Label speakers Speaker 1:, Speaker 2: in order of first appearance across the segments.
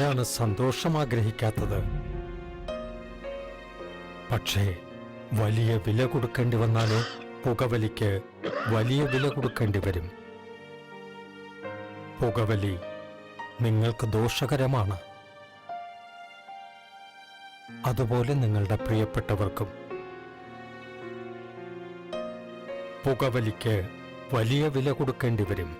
Speaker 1: ആരാണ് സന്തോഷം ആഗ്രഹിക്കാത്തത്? പക്ഷേ വലിയ വില കൊടുക്കേണ്ടി വന്നാലോ? പുകവലിക്ക് വലിയ വില കൊടുക്കേണ്ടി വരും. പുകവലി നിങ്ങൾക്ക് ദോഷകരമാണ്. അതുപോലെ നിങ്ങളുടെ പ്രിയപ്പെട്ടവർക്കും. പുകവലിക്ക് വലിയ വില കൊടുക്കേണ്ടി വരും.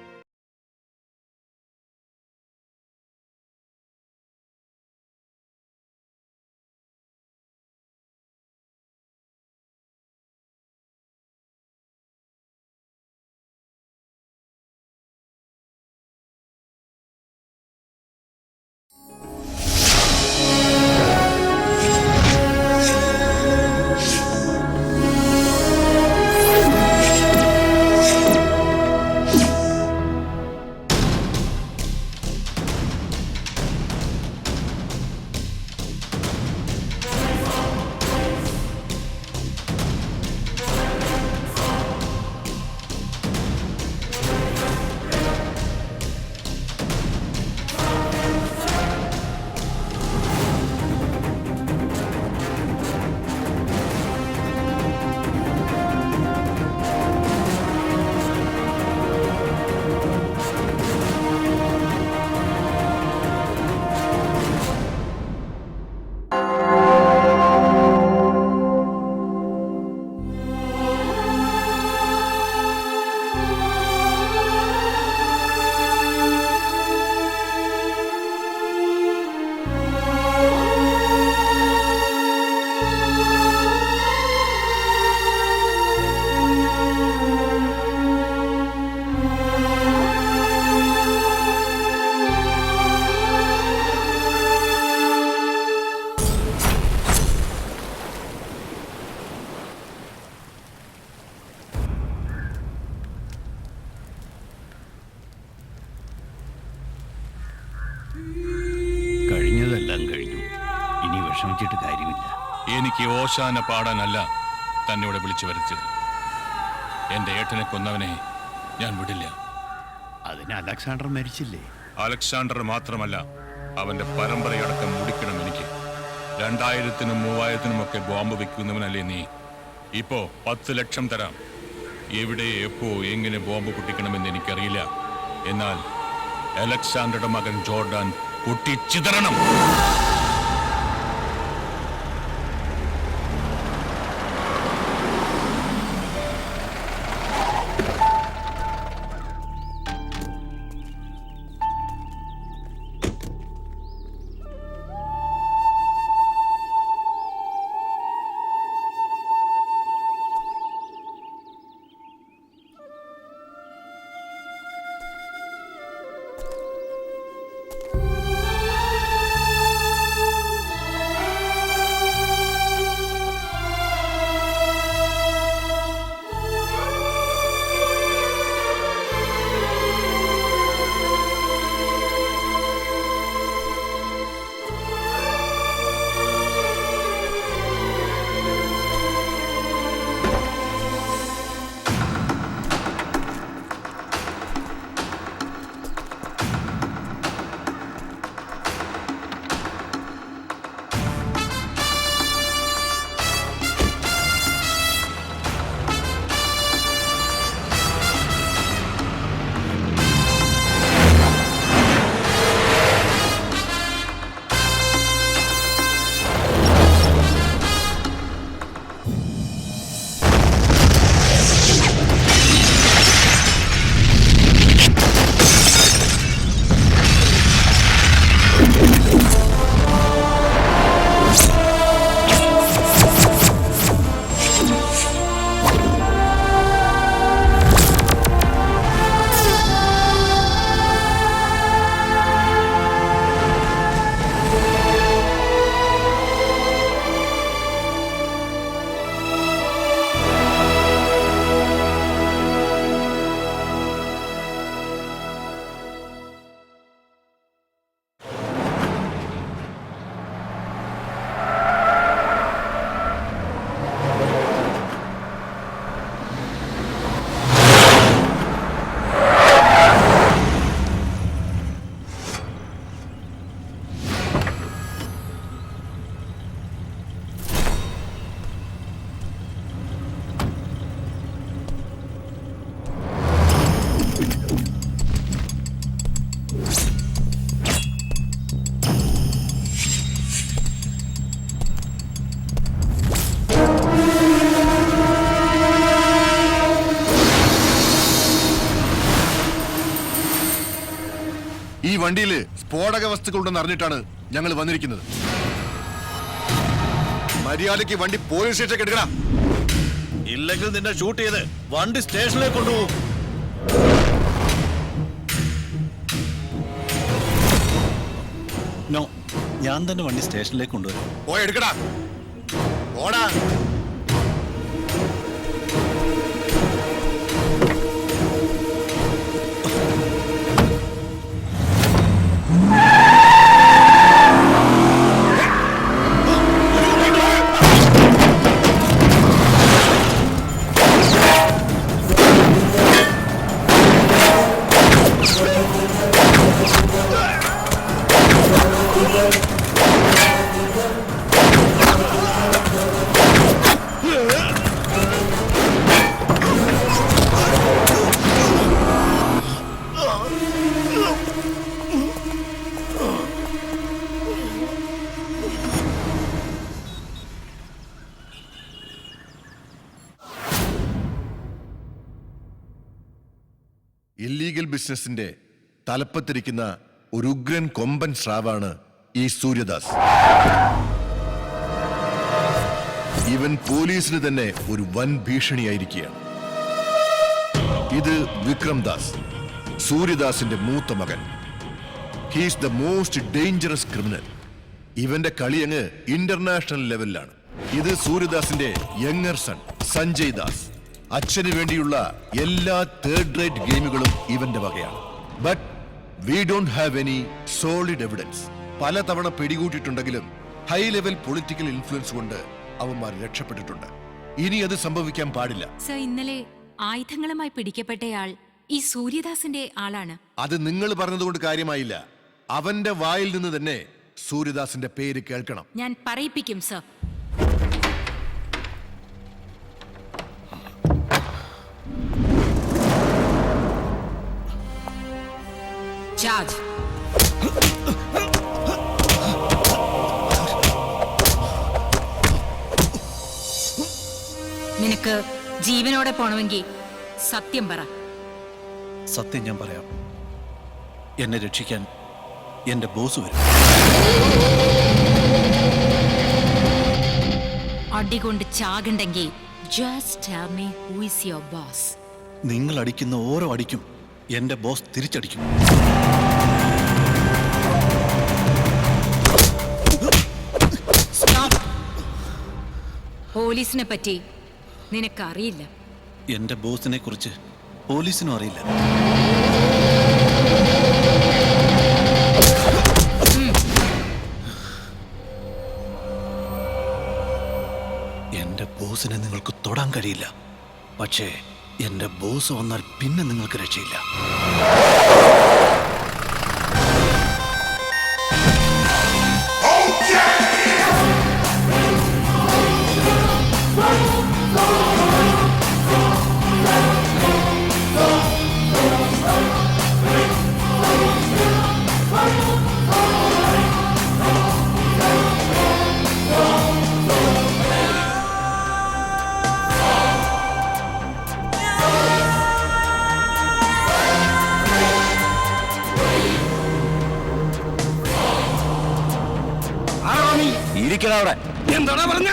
Speaker 2: കഴിഞ്ഞതെല്ലാം കഴിഞ്ഞു. ഇനി വിഷമിച്ചിട്ട് കാര്യമില്ല.
Speaker 3: എനിക്ക് ഓശാന പാടാനല്ല തന്നോട് വിളിച്ചു വരുത്തിയത്. എന്റെ ഏട്ടനെ കൊന്നവനെ ഞാൻ വിടില്ല.
Speaker 2: അതിന് അലക്സാണ്ടർ മരിച്ചില്ലേ?
Speaker 3: അലക്സാണ്ടർ മാത്രമല്ല, അവന്റെ പരമ്പരയടക്കം മുടിക്കണം എനിക്ക്. 2000-നും 3000-നും ഒക്കെ ബോംബ് വെക്കുന്നവനല്ലേ നീ? ഇപ്പോ 10 ലക്ഷം തരാം. എവിടെ, എപ്പോ, എങ്ങനെ ബോംബ് പൊട്ടിക്കണമെന്ന് എനിക്കറിയില്ല. എന്നാൽ അലക്സാണ്ടറുടെ മകൻ ജോർഡാൻ പൊട്ടിച്ചിതറണം.
Speaker 4: വണ്ടിയിൽ സ്ഫോടക വസ്തുക്കളുണ്ടെന്ന് അറിഞ്ഞിട്ടാണ് ഞങ്ങൾ വന്നിരിക്കുന്നത്. മര്യാദയ്ക്ക് വണ്ടി പോലീസ് സ്റ്റേഷനിലേക്ക് എടുക്കണം.
Speaker 5: ഇല്ലെങ്കിൽ നിന്നെ ഷൂട്ട് ചെയ്ത് വണ്ടി സ്റ്റേഷനിലേക്ക് കൊണ്ടുപോകും. നോ, ഞാൻ തന്നെ വണ്ടി സ്റ്റേഷനിലേക്ക് കൊണ്ടുവരും.
Speaker 4: പോയി എടുക്കടാ. ഓടാ. ഇല്ലീഗൽ ബിസിനസിന്റെ തലപ്പത്തിരിക്കുന്ന ഒരു ഉഗ്രൻ കൊമ്പൻ സ്രാവാണ് ഈ സൂര്യദാസ്. ഇവൻ പോലീസിന് തന്നെ ഒരു വൻ ഭീഷണിയായിരിക്കുകയാണ്. ഇത് വിക്രം ദാസ്, സൂര്യദാസിന്റെ മൂത്ത മകൻ. He's the most dangerous criminal. ഇവന്റെ കളി അങ്ങ് ഇന്റർനാഷണൽ ലെവലിലാണ്. ഇത് സൂര്യദാസിന്റെ യങ്ങർ സൺ സഞ്ജയ് ദാസ്. അച്ഛന് വേണ്ടിയുള്ള എല്ലാ തേർഡ് റേറ്റ് ഗെയിമുകളും ഇവന്റെ വകയാണ്. But we don't have any solid evidence. പലതവണ പിടികൂട്ടിയിട്ടുണ്ടെങ്കിലും ഹൈ ലെവൽ പൊളിറ്റിക്കൽ ഇൻഫ്ലുവൻസ് കൊണ്ട് അവന്മാർ രക്ഷപ്പെട്ടിട്ടുണ്ട്. ഇനി അത് സംഭവിക്കാൻ പാടില്ല.
Speaker 6: സർ, ഇന്നലെ ആയുധങ്ങളുമായി പിടിക്കപ്പെട്ടയാൾ ഈ സൂര്യദാസിന്റെ ആളാണ്.
Speaker 4: അത് നിങ്ങൾ പറഞ്ഞതുകൊണ്ട് കാര്യമായില്ല. അവന്റെ വായിൽ നിന്ന് തന്നെ സൂര്യദാസിന്റെ പേര് കേൾക്കണം.
Speaker 6: ഞാൻ പറയിപ്പിക്കും സർ. ചാർജ്. നിനക്ക് ജീവനോടെ പോണമെങ്കിൽ സത്യം പറ.
Speaker 5: സത്യം ഞാൻ പറയാം. എന്നെ രക്ഷിക്കാൻ എന്റെ ബോസ് വരും.
Speaker 6: അടികൊണ്ട് ചാകണ്ടെങ്കിൽ just tell me who is your boss.
Speaker 5: നിങ്ങൾ അടിക്കുന്ന ഓരോ അടിക്കും എന്റെ ബോസ് തിരിച്ചടിക്കും.
Speaker 6: പോലീസിനെ പറ്റി നിനക്കറിയില്ല.
Speaker 5: എന്റെ ബോസിനെ കുറിച്ച് പോലീസിനും അറിയില്ല. എന്റെ ബോസിനെ നിങ്ങൾക്ക് തൊടാൻ കഴിയില്ല. പക്ഷേ എന്റെ ബോസ് വന്നാൽ പിന്നെ നിങ്ങൾക്ക് രക്ഷയില്ല.
Speaker 2: എന്താടാ പറഞ്ഞ?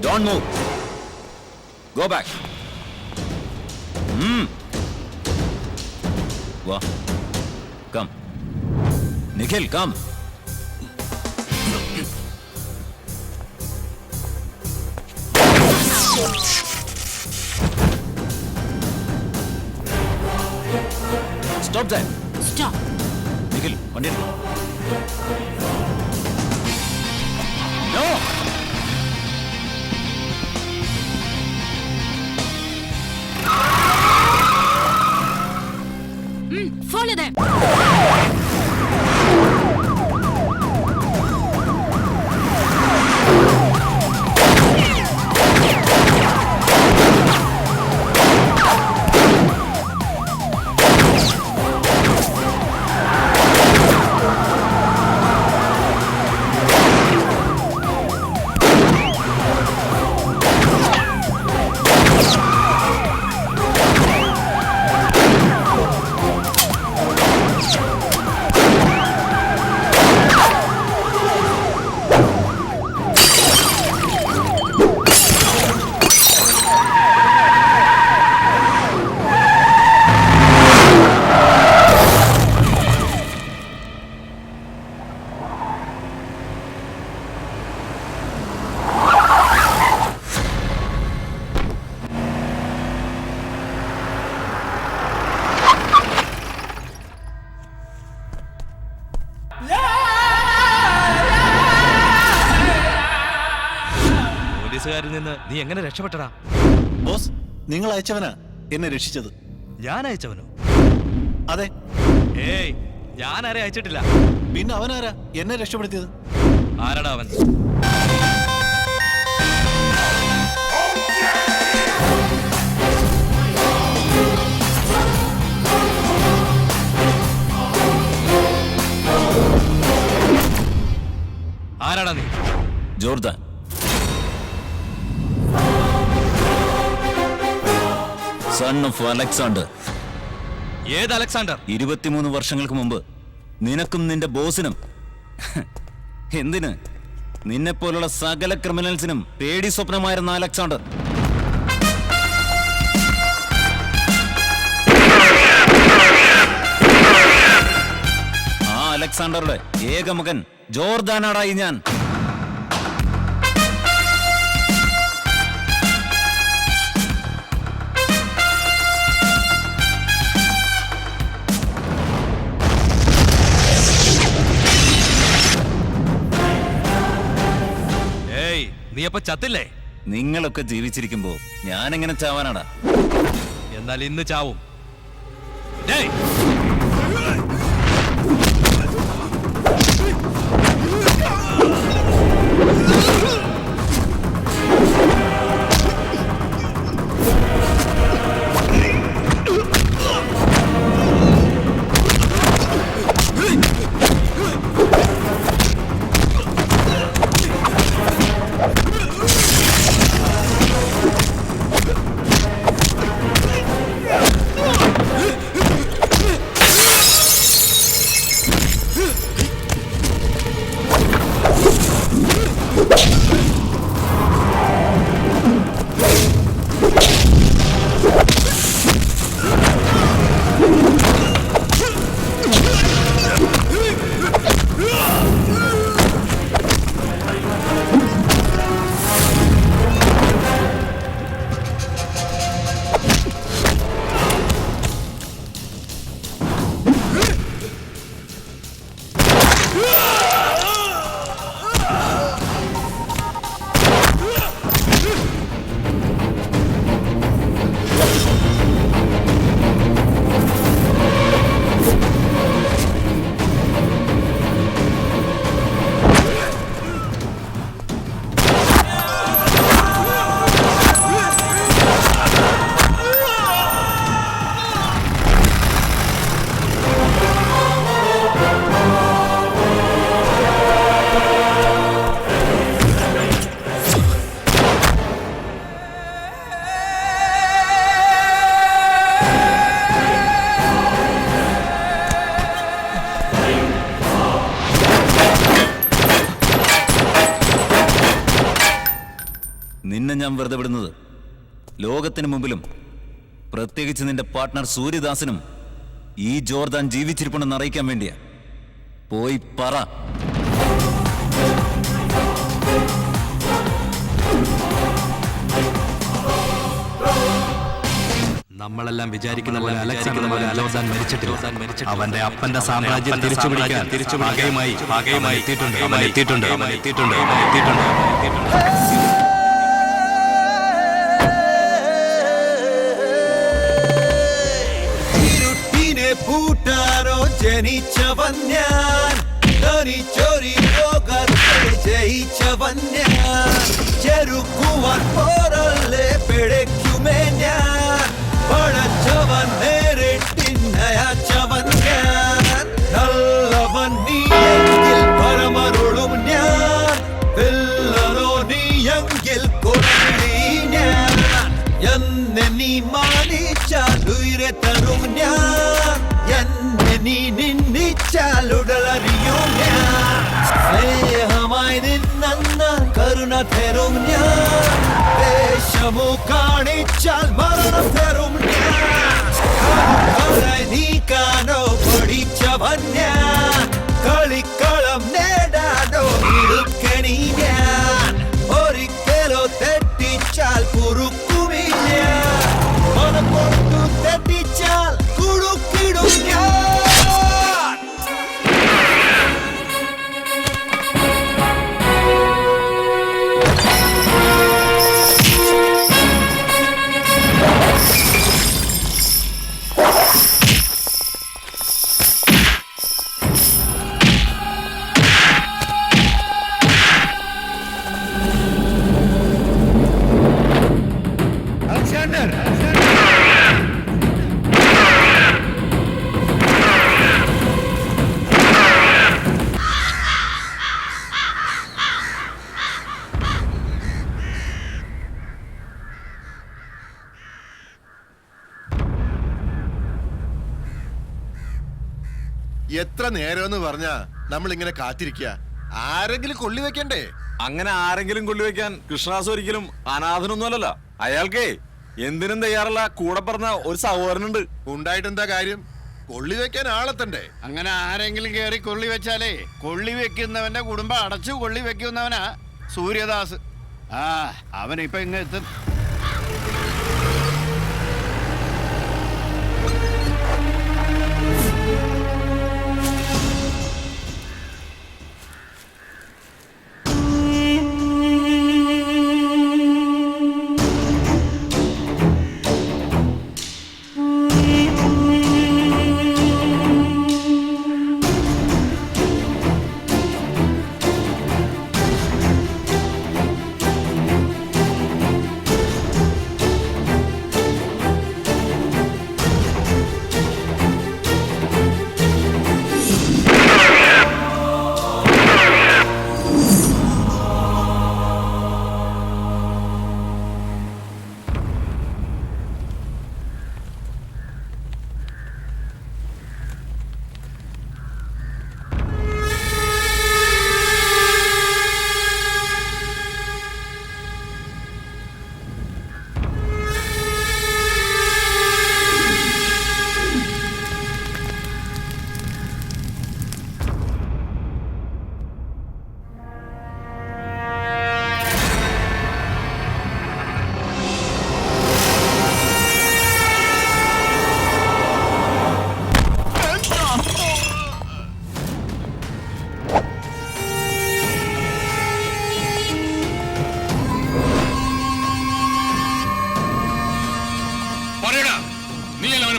Speaker 7: Don't move. Go back. Go. Come. Nikhil, come.
Speaker 5: Stop that.
Speaker 6: Stop.
Speaker 5: Nikhil വണ്ടി എടുക്കൂ. No!
Speaker 6: Follow them.
Speaker 8: പോലീസുകാരിൽ നിന്ന് നീ എങ്ങനെ രക്ഷപ്പെട്ടടാ?
Speaker 5: ബോസ്, നിങ്ങൾ അയച്ചവനാ എന്നെ രക്ഷിച്ചത്.
Speaker 8: ഞാൻ അയച്ചവനോ?
Speaker 5: അതെ.
Speaker 8: ഏയ്, ഞാൻ ആരെ അയച്ചിട്ടില്ല.
Speaker 5: പിന്നെ അവനാരാ എന്നെ രക്ഷപ്പെടുത്തിയത്?
Speaker 8: ആരടാ അവൻ? ആരാടാ നീ?
Speaker 7: ജോർദാൻ. Son of Alexander.
Speaker 8: ഏത് അലക്സാണ്ടർ?
Speaker 7: 23 വർഷങ്ങൾക്ക് മുമ്പ് നിനക്കും നിന്റെ ബോസിനും, എന്തിന്, നിന്നെപ്പോലുള്ള സകല ക്രിമിനൽസിനും പേടി സ്വപ്നമായിരുന്ന അലക്സാണ്ടർ. ആ അലക്സാണ്ടറുടെ ഏക മകൻ ജോർദാനാടായി ഞാൻ.
Speaker 8: ഏയ്, നീ അപ്പൊ ചത്തില്ലേ?
Speaker 7: നിങ്ങളൊക്കെ ജീവിച്ചിരിക്കുമ്പോ ഞാനെങ്ങനെ ചാവാനാടാ?
Speaker 8: എന്നാൽ ഇന്ന് ചാവും. ഡേയ്,
Speaker 7: നിന്നെ ഞാൻ വെറുതെ വിടുന്നത് ലോകത്തിന് മുമ്പിലും പ്രത്യേകിച്ച് നിന്റെ പാർട്ട്ണർ സൂര്യദാസിനും ഈ ജോർദാൻ ജീവിച്ചിരിപ്പുണ്ടെന്ന് അറിയിക്കാൻ വേണ്ടിയാ. പോയി പറ.
Speaker 8: നമ്മളെല്ലാം വിചാരിക്കുന്ന പോലെ അലക്സാണ്ടർ ജോർദാൻ മരിച്ചിട്ടില്ല. അവന്റെ അപ്പന്റെ സാമ്രാജ്യം തിരിച്ചു ഭാഗമായി എത്തിയിട്ടുണ്ട്.
Speaker 5: ഇരുട്ടിനെ പൂട്ടാനോ ജനിച്ചവൻ ഞാൻ, ധനിച്ചൊരി ലോകത്തെ ജയിച്ചവൻ ഞാൻ, ചെറുക്കുവാൻ പോരല്ലേ പിഴയ്ക്കുമേ ഞാൻ, പടച്ചവൻ നേരിട്ടിന്നയച്ചവൻ ഞാൻ, നല്ലവൻ നീയെങ്കിൽ പരമരുളും ഞാൻ, വില്ലനോ നീയെങ്കിൽ കൊടി ഞാൻ, എന്നെ നീ മാനിച്ചാൽ ഉയരെ തരും ഞാൻ, എന്നെ നീ നിന്ദിച്ചാൽ ഉടലറിയും ഞാൻ, സ്നേഹമായി നിന്നാൽ കരുണ തരും ഞാൻ, ദേശമോ കാണിച്ചാൽ മരണം തരും ഞാൻ, നീക്കാനോ പഠിച്ചവൻ ഞാൻ, കളിക്കളം നേടാനോ ഇടുക്കണി ഞാൻ, ഒരിക്കലോ തെറ്റിച്ചാൽ കുറുക്കുമില്ല, മനം കൊണ്ടു തെറ്റിച്ചാൽ കുടുക്കിടും ഞാൻ.
Speaker 4: എത്ര നേരമെന്ന് പറഞ്ഞാ നമ്മൾ ഇങ്ങനെ കാത്തിരിക്കുക? ആരെങ്കിലും കൊള്ളി വെക്കണ്ടേ?
Speaker 9: അങ്ങനെ ആരെങ്കിലും കൊള്ളിവെക്കാൻ കൃഷ്ണദാസ് ഒരിക്കലും അനാഥനൊന്നുമല്ലല്ലോ. അയാൾക്കേ എന്തിനും തയ്യാറുള്ള കൂടെ പറഞ്ഞ ഒരു സഹോദരനുണ്ട്.
Speaker 4: ഉണ്ടായിട്ടെന്താ കാര്യം? കൊള്ളി വെക്കാൻ ആളെത്തണ്ടേ?
Speaker 2: അങ്ങനെ ആരെങ്കിലും കയറി കൊള്ളി വെച്ചാലേ കൊള്ളി വെക്കുന്നവന്റെ കുടുംബം അടച്ചു കൊള്ളി വെക്കുന്നവനാ സൂര്യദാസ്. അവനിപ്പൊ ഇങ്ങ് എത്തും.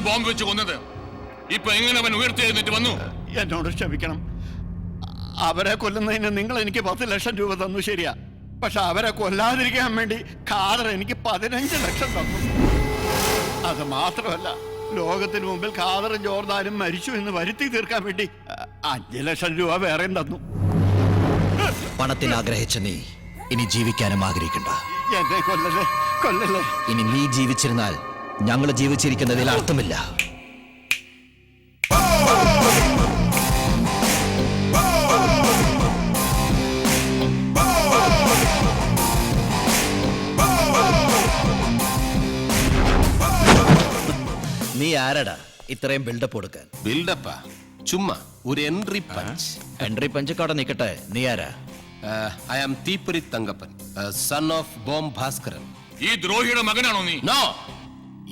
Speaker 3: ബോംബ് വെച്ച് കൊന്നത് ഇപ്പൊ എങ്ങനെ അവൻ ഉയർത്തെഴുന്നേറ്റ് വന്നു?
Speaker 2: എന്നോട് ക്ഷമിക്കണം. അവരെ കൊല്ലുന്നതിന് നിങ്ങൾ എനിക്ക് 10 ലക്ഷം രൂപ തന്നു, ശരിയാ. പക്ഷെ അവരെ കൊല്ലാതിരിക്കാൻ വേണ്ടി ഖാദർ എനിക്ക് 15 ലക്ഷം തന്നു. അത് മാത്രമല്ല, ലോകത്തിന് മുമ്പിൽ ഖാദറും ജോർദാനും മരിച്ചു എന്ന് വരുത്തി തീർക്കാൻ വേണ്ടി 5 ലക്ഷം രൂപ വേറെയും തന്നു.
Speaker 5: പണത്തിന് ആഗ്രഹിച്ച നീ ഇനി ജീവിക്കാനും ആഗ്രഹിക്കണ്ട.
Speaker 2: എന്നെ കൊല്ലല്ലേ, കൊല്ലല്ലേ.
Speaker 5: ഇനി നീ ജീവിച്ചിരുന്നാൽ ഞങ്ങൾ ജീവിച്ചിരിക്കുന്നതിൽ അർത്ഥമില്ല. നീ ആരടാ ഇത്രയും ബിൽഡപ്പ് കൊടുക്കാൻ?
Speaker 10: ബിൽഡപ്പാ ചുമ്മാ ഒരു എൻട്രി പഞ്ച്.
Speaker 5: എൻട്രി പഞ്ച് കട നിക്കട്ടെ, നീ ആരാ?
Speaker 10: ഐ ആം തീപ്പൊരി Thankappan, sun of bomb Bhaskaran.
Speaker 3: ഈ ദ്രോഹിയുടെ മകനാണോ നീ?
Speaker 10: നോ,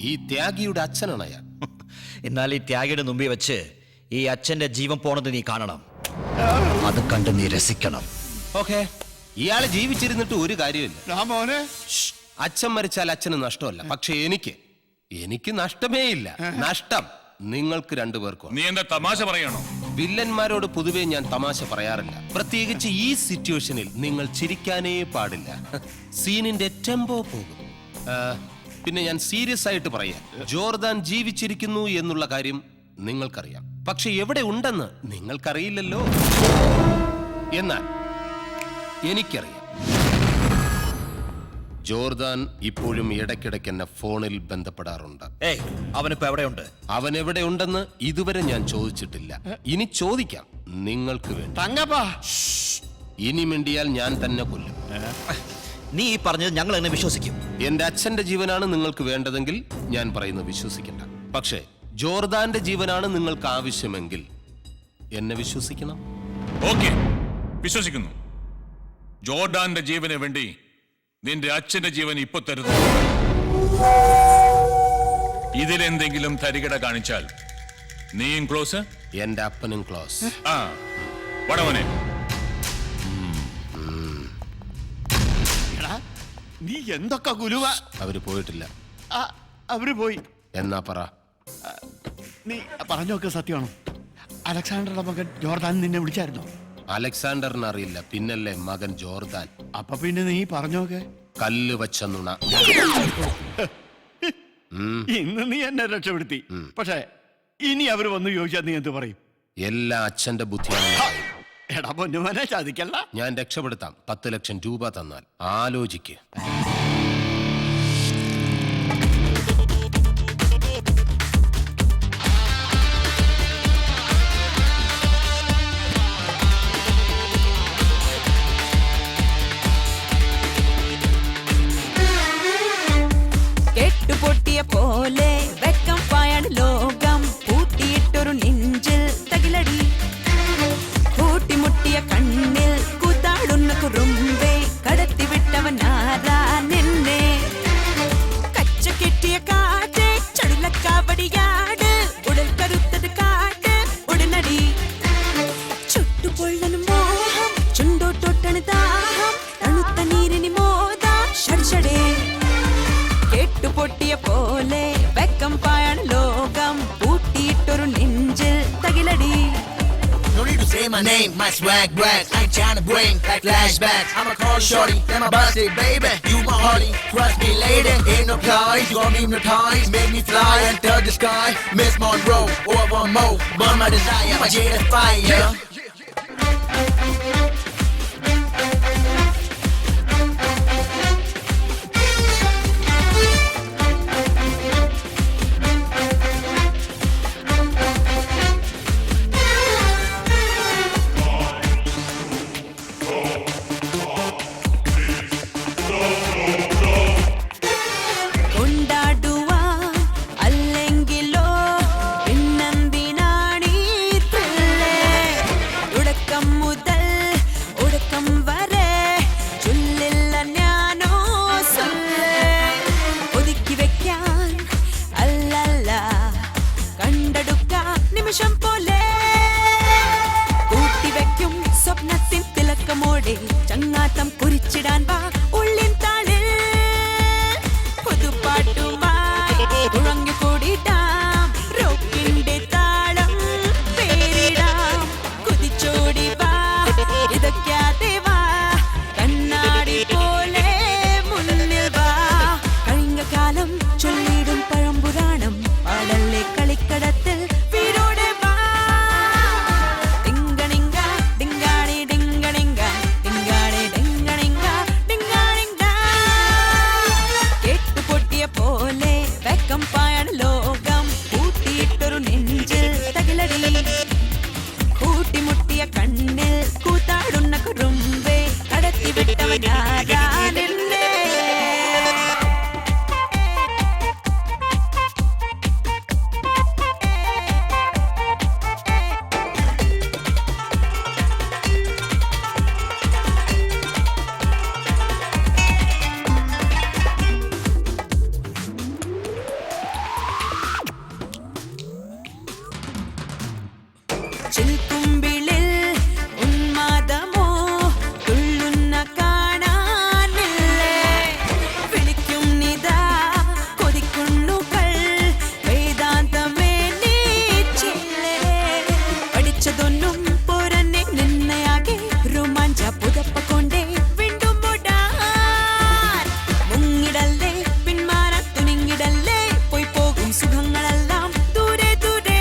Speaker 10: ഈ ത്യാഗിയുടെ അച്ഛനാണ് അയാൾ.
Speaker 5: എന്നാൽ ഈ ത്യാഗിയുടെ മുമ്പിൽ വെച്ച് ഈ അച്ഛന്റെ ജീവൻ പോണത് നീ കാണണം. അത് കണ്ട് നീ രസിക്കണം.
Speaker 10: ഓക്കെ, ഇയാള് ജീവിച്ചിരുന്നിട്ട് ഒരു കാര്യമില്ല.
Speaker 2: രാമോനെ,
Speaker 10: അച്ഛൻ മരിച്ചാൽ അച്ഛന് നഷ്ടമല്ല, പക്ഷെ എനിക്ക് നഷ്ടമേ ഇല്ല. നഷ്ടം നിങ്ങൾക്ക് രണ്ടുപേർക്കും.
Speaker 3: നീ എന്താ തമാശ പറയണോ?
Speaker 10: വില്ലന്മാരോട് പൊതുവെ ഞാൻ തമാശ പറയാറില്ല, പ്രത്യേകിച്ച് ഈ സിറ്റുവേഷനിൽ നിങ്ങൾ ചിരിക്കാനേ പാടില്ല. സീനിന്റെ ടെമ്പോ പോകും. പിന്നെ ഞാൻ സീരിയസ് ആയിട്ട് പറയാം, ജോർദാൻ ജീവിച്ചിരിക്കുന്നു എന്നുള്ള കാര്യം നിങ്ങൾക്കറിയാം, പക്ഷെ എവിടെ ഉണ്ടെന്ന് നിങ്ങൾക്കറിയില്ലല്ലോ. എന്നാൽ എനിക്കറിയാം. ജോർദാൻ ഇപ്പോഴും ഇടയ്ക്കിടയ്ക്ക് എന്നെ ഫോണിൽ ബന്ധപ്പെടാറുണ്ട്.
Speaker 5: അവനിപ്പോ എവിടെയുണ്ട്?
Speaker 10: അവൻ എവിടെയുണ്ടെന്ന് ഇതുവരെ ഞാൻ ചോദിച്ചിട്ടില്ല. ഇനി ചോദിക്കാം, നിങ്ങൾക്ക് വേണ്ടി.
Speaker 2: തങ്കപ്പാ,
Speaker 10: ഇനി മിണ്ടിയാൽ ഞാൻ തന്നെ കൊല്ലും.
Speaker 5: നീ ഈ പറഞ്ഞത് ഞങ്ങൾ എങ്ങനെ വിശ്വസിക്കും?
Speaker 10: എന്റെ അച്ഛന്റെ ജീവനാണ് നിങ്ങൾക്ക് വേണ്ടതെങ്കിൽ ഞാൻ പറയുന്നത് വിശ്വസിക്കണ്ട. പക്ഷേ ജോർദാന്റെ ജീവനാണ് നിങ്ങൾക്ക് ആവശ്യമെങ്കിൽ എന്നെ വിശ്വസിക്കണം.
Speaker 3: ഓക്കെ, വിശ്വസിക്കുന്നു. ജോർഡാന്റെ ജീവന് വേണ്ടി നിന്റെ അച്ഛന്റെ ജീവൻ ഇപ്പൊ തരുന്നു. ഇതിലെന്തെങ്കിലും തരികിട കാണിച്ചാൽ നീയും ക്ലോസ്,
Speaker 10: എന്റെ അപ്പനും ക്ലോസ്.
Speaker 3: ആ വടവനെ.
Speaker 2: എടാ, നീ എന്തൊക്കെ ഗുരുവ.
Speaker 10: അവര് പോയിട്ടില്ല.
Speaker 2: അവര് പോയി
Speaker 10: എന്നാ പറ.
Speaker 2: നീ പറഞ്ഞൊക്കെ സത്യമാണോ? അലക്സാണ്ടറുടെ മകൻ ജോർദാൻ നിന്നെ വിളിച്ചായിരുന്നോ?
Speaker 10: അലക്സാണ്ടറിന് അറിയില്ല, പിന്നല്ലേ മകൻ ജോർദാൻ.
Speaker 2: അപ്പൊ പിന്നെ നീ പറഞ്ഞോക്കെ.
Speaker 10: കല്ല് വച്ച നുണ.
Speaker 2: ഇന്ന് നീ എന്നെ രക്ഷപ്പെടുത്തി. പക്ഷേ ഇനി അവര് വന്ന് ചോദിച്ചാൽ നീ എന്ത് പറയും?
Speaker 10: എല്ലാ അച്ഛന്റെ ബുദ്ധിയാണ്.
Speaker 2: എടാ പൊന്നുമനെ, ചതിക്കല്ല.
Speaker 10: ഞാൻ രക്ഷപ്പെടുത്താം. 10 ലക്ഷം രൂപ തന്നാൽ. ആലോചിക്ക്.
Speaker 11: കെട്ടുപൊട്ടിയ പോലെ വെക്കം പായാണ് ലോകം, കൂട്ടിയിട്ടൊരു നെഞ്ചിൽ തകിലടി, കൂട്ടിമുട്ടിയ കണ്ണിൽ കൂത്താടുന്ന കുറുമ്പേ, കടത്തിവിട്ടവൻ ആരാ നിന്നെ? കച്ച കെട്ടിയ കാറ്റ് ചടുലക്കാവടിയാട്, ഉടൽ കരുത്തത് കാട്ട് ഉടനടി, ചുട്ടുപൊള്ളനും മോഹം, ചുണ്ടോട്ടൊട്ടണ് ദാഹം, തണുത്ത നീരിനി മോദാ ഷഡ്ഷടേ. കെട്ടുപൊട്ടിയ പോലെ വെക്കം പായാണ് ലോകം, കൂട്ടിയിട്ടൊരു നെഞ്ചിൽ തകിലടി.
Speaker 12: No need to say my name, my swag brag. I ain't tryna bring like flashbacks. I'ma call shorty, then my birthday, baby. You my hearty, trust me, lady. Ain't no prize, you gon' be hypnotized. Make me fly under the sky. Miss Monroe, or one more. Burn my desire, my jade fire.
Speaker 11: നിമിഷം പോലെ കൂട്ടിവെക്കും സ്വപ്നത്തിൻ തിലക്കമോടെ, ചങ്ങാത്തം കുറിച്ചിടാൻ വാ ഉള്ളിൻ താളിൽ, പുതുപ്പാട്ടുമായി തുഴങ്ങി കൂടിടാം, റോക്കിന്റെ താളം പേരിടാം, കുതിച്ചോടി വാ ഇതൊക്കെയാതെ വാ, കണ്ണാടി പോലെ മുന്നിൽ വാ, കഴിഞ്ഞ കാലം ചൊല്ലിടും പഴംപുരാണം, പാടല്ലേ കളിക്കടത്തിൽ കൂട്ടിമുട്ടിയ കണ്ണിൽ കൂത്താടുന്ന കുറുമ്പേ, കടത്തിവിട്ടവനാരാ നിന്നെ? ചിൽക്കുമ്പിളിൽ ഉന്മാദമോ തുള്ളുന്ന കാണാനില്ലേ വിളിക്കും നിതാ കൊതിക്കുണ്ണുകൾ വേദാന്തമേ നീച്ചില്ലേ പഠിച്ചതൊന്നും പോരന്നെ നിന്നയാകെ രോമാഞ്ച പുതപ്പ കൊണ്ടേ വീണ്ടും മുടാൻ മുങ്ങിടല്ലേ പിന്മാറാൻ തുനിങ്ങിടല്ലേ പോയി പോകും സുഖങ്ങളെല്ലാം ദൂരെ ദൂരെ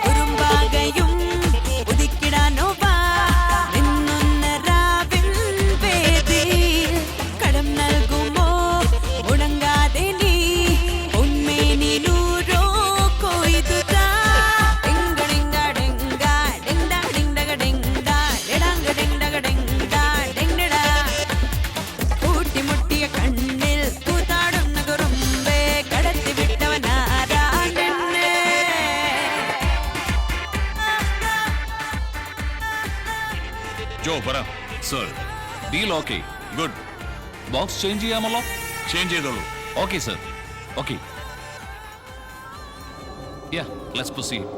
Speaker 11: ഉറുമ്പാകയും ഉദിക്കിടാനോ വാ നിന്നൊന്ന രാവിൻ വേദി കടം നൽകുമോ മുടങ്ങാതെ നീ ഉന്മേനി നൂരോ കൊയ്തുതാ ഡിംഗ ഡിംഗ ഡിംഗ ഡിംഗ ഡിംഗ ഡിംഗ ഡിംഗ ഡിംഗ ഡിംഗ കൂട്ടിമുട്ടിയ കണ്ണിൽ കൂത്താടുന്ന കുറുമ്പേ കടത്തി വിട്ടവനാരാണെന്നെ
Speaker 3: ജോ പറ.
Speaker 8: Sir deal okay.
Speaker 3: Good.
Speaker 8: Box change ചെയ്യാമല്ലോ?
Speaker 3: ചേഞ്ച് ചെയ്തോളൂ.
Speaker 8: Okay sir. Okay. Yeah let's proceed.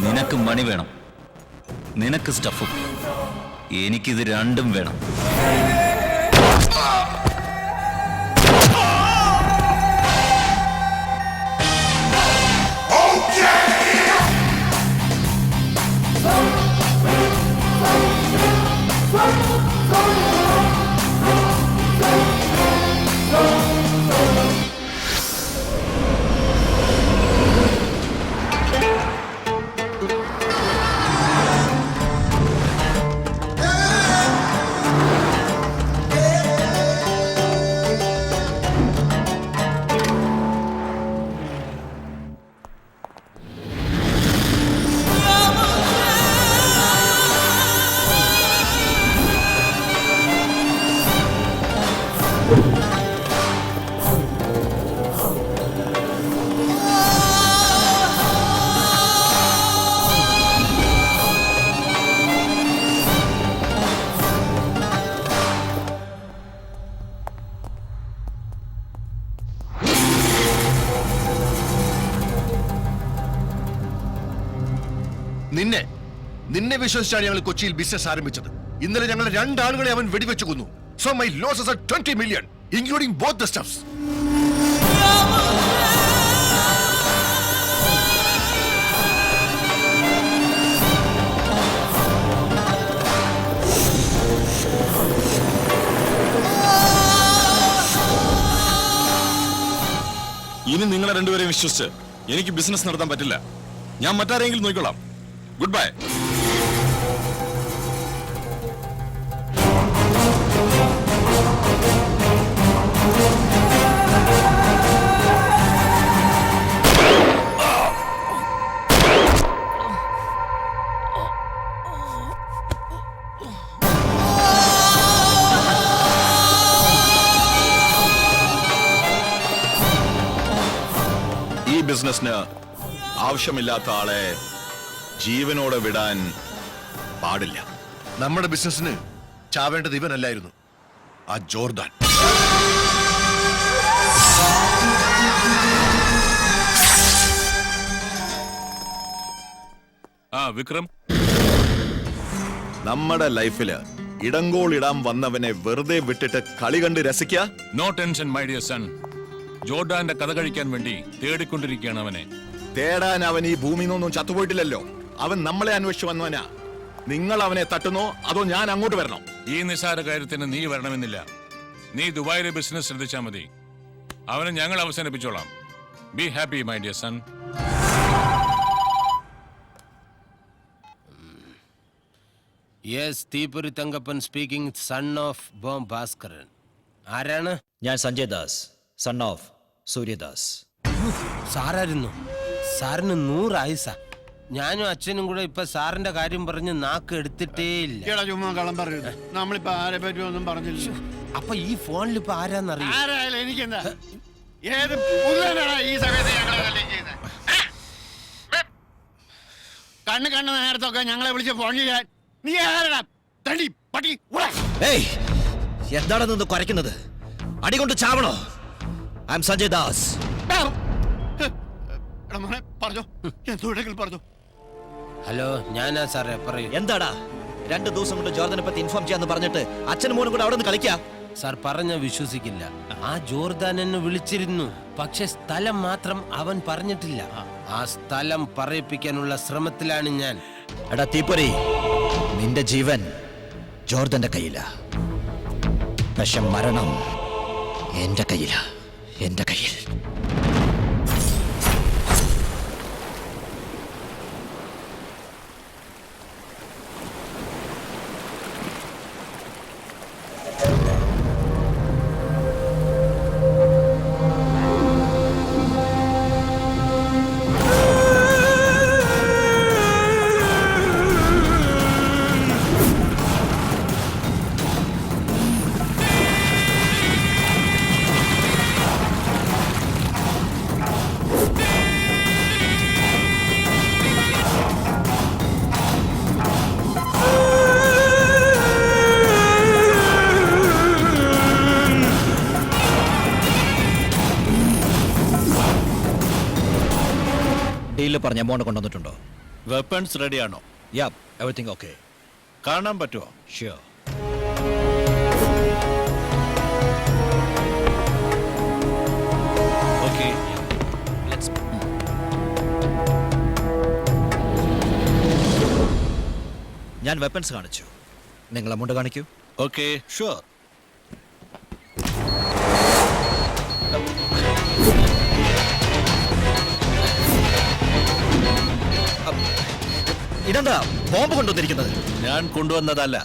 Speaker 7: നിനക്ക് മണി വേണം, നിനക്ക് സ്റ്റഫും. എനിക്കിത് രണ്ടും വേണം.
Speaker 4: നിന്നെ വിശ്വസിച്ചാണ് ഞങ്ങൾ കൊച്ചിയിൽ ബിസിനസ് ആരംഭിച്ചത്. ഇന്നലെ ഞങ്ങൾ 2 ആളുകളെ അവൻ വെടിവെച്ചു കൊന്നു. So my losses are 20 million, including both the stuffs.
Speaker 9: ഇനി നിങ്ങളെ രണ്ടുപേരെയും വിശ്വസിച്ച് എനിക്ക് ബിസിനസ് നടത്താൻ പറ്റില്ല. ഞാൻ മറ്റാരെങ്കിലും നോക്കിക്കോളാം. Good bye.
Speaker 4: ഈ ബിസിനസിന് ആവശ്യമില്ലാത്ത ആളെ ജീവനോടെ വിടാൻ പാടില്ല. നമ്മുടെ ബിസിനസിന് ചാവേണ്ടത് ഇവനല്ലായിരുന്നു, ആ ജോർദാൻ.
Speaker 3: വിക്രം,
Speaker 4: നമ്മുടെ ലൈഫില് ഇടങ്കോൾ ഇടാൻ വന്നവനെ വെറുതെ വിട്ടിട്ട് കളി കണ്ട് രസിക്കുക.
Speaker 3: No tension my dear son. ജോർഡാന്റെ കഥ കഴിക്കാൻ വേണ്ടി തേടിക്കൊണ്ടിരിക്കുകയാണ് അവനെ.
Speaker 4: തേടാൻ അവൻ ഈ ഭൂമിയിൽ നിന്നൊന്നും ചത്തുപോയിട്ടില്ലല്ലോ. അവൻ നമ്മളെ അന്വേഷിച്ചു വന്നവനാ. നിങ്ങൾ അവനെ തട്ടുന്നോ അതോ ഞാൻ അങ്ങോട്ട് വരണോ?
Speaker 3: ഈ നിസ്സാര കാര്യത്തിന് നീ വരണമെന്നില്ല. നീ ദുബായിലെ ബിസിനസ് ശ്രദ്ധിച്ചാൽ മതി. അവനെ ഞങ്ങൾ അവസാനിപ്പിച്ചോളാം. Be happy my dear son.
Speaker 10: Yes, Theeppori Thankappan speaking, son of bomb Bhaskaran. ആരാണ്?
Speaker 5: ഞാൻ സഞ്ജയ് ദാസ്, സൺ ഓഫ് സൂര്യദാസ്.
Speaker 10: സാറായിരുന്നു. സാറിന് 100 ആയുസാ. ഞാനും അച്ഛനും കൂടെ ഇപ്പൊ സാറിന്റെ കാര്യം പറഞ്ഞ് നാക്ക് എടുത്തിട്ടേ ഇല്ല.
Speaker 2: ചുമ്മാ കള്ളം പറയരുത്. നമ്മളിപ്പോ ആരെ പറ്റി ഒന്നും പറഞ്ഞില്ല.
Speaker 10: അപ്പൊ ഈ ഫോണിൽ ഇപ്പൊ ആരാന്നറിയാം?
Speaker 2: ആരായാലും എനിക്കെന്താ? ഏത് പുതുവനാണ് ഈ സമയത്ത് ഞങ്ങളെ കല്യാണം ചെയ്യുന്നത്? കണ്ണ് നേരത്തൊക്കെ ഞങ്ങളെ വിളിച്ച് ഫോൺ ചെയ്യാൻ നീ ആരാ? തടി പടി ഉള.
Speaker 5: ഏയ് എന്താണ് നിന്ന് കുരയ്ക്കുന്നത്? അടികൊണ്ട് ചാവണോ? I am Sanjay Das.
Speaker 2: എടാ മോനെ പറഞ്ഞോ, എന്തോടെങ്കിലും പറഞ്ഞോ.
Speaker 10: ഹലോ, ഞാനാ സാറേ, പറയൂ.
Speaker 5: എന്താടാ 2 ദിവസം കൊണ്ട് ജോർദനെ പറ്റി ഇൻഫോം ചെയ്യാന്ന് പറഞ്ഞിട്ട് അച്ഛനും മോനും കൂടെ അവിടെ നിന്ന് കളിക്കാം?
Speaker 10: സാർ പറഞ്ഞ വിശ്വസിക്കില്ല. ആ ജോർദാൻ എന്നെ വിളിച്ചിരുന്നു, പക്ഷെ സ്ഥലം മാത്രം അവൻ പറഞ്ഞിട്ടില്ല. ആ സ്ഥലം പറയിപ്പിക്കാനുള്ള ശ്രമത്തിലാണ് ഞാൻ.
Speaker 5: എടാ തീപ്പൊരി, നിന്റെ ജീവൻ ജോർദന്റെ കയ്യില, പക്ഷെ മരണം എന്റെ കയ്യില, എന്റെ കയ്യിൽ. ഡീലിൽ പറഞ്ഞ എമൗണ്ട് കൊണ്ടുവന്നിട്ടുണ്ടോ?
Speaker 8: വെപ്പൺസ് റെഡിയാണോ?
Speaker 5: യാ, എവറിത്തിങ് ഓക്കെ.
Speaker 8: കാണാൻ പറ്റുമോ?
Speaker 5: ഷ്യൂർ.
Speaker 8: ഓക്കെ.
Speaker 5: ഞാൻ വെപ്പൺസ് കാണിച്ചു, നിങ്ങൾ എമൗണ്ട് കാണിക്കൂ.
Speaker 8: Okay, sure.
Speaker 5: ഇതെന്താ ബോംബ് കൊണ്ടുവന്നിരിക്കുന്നത്?
Speaker 8: ഞാൻ കൊണ്ടുവന്നതല്ല.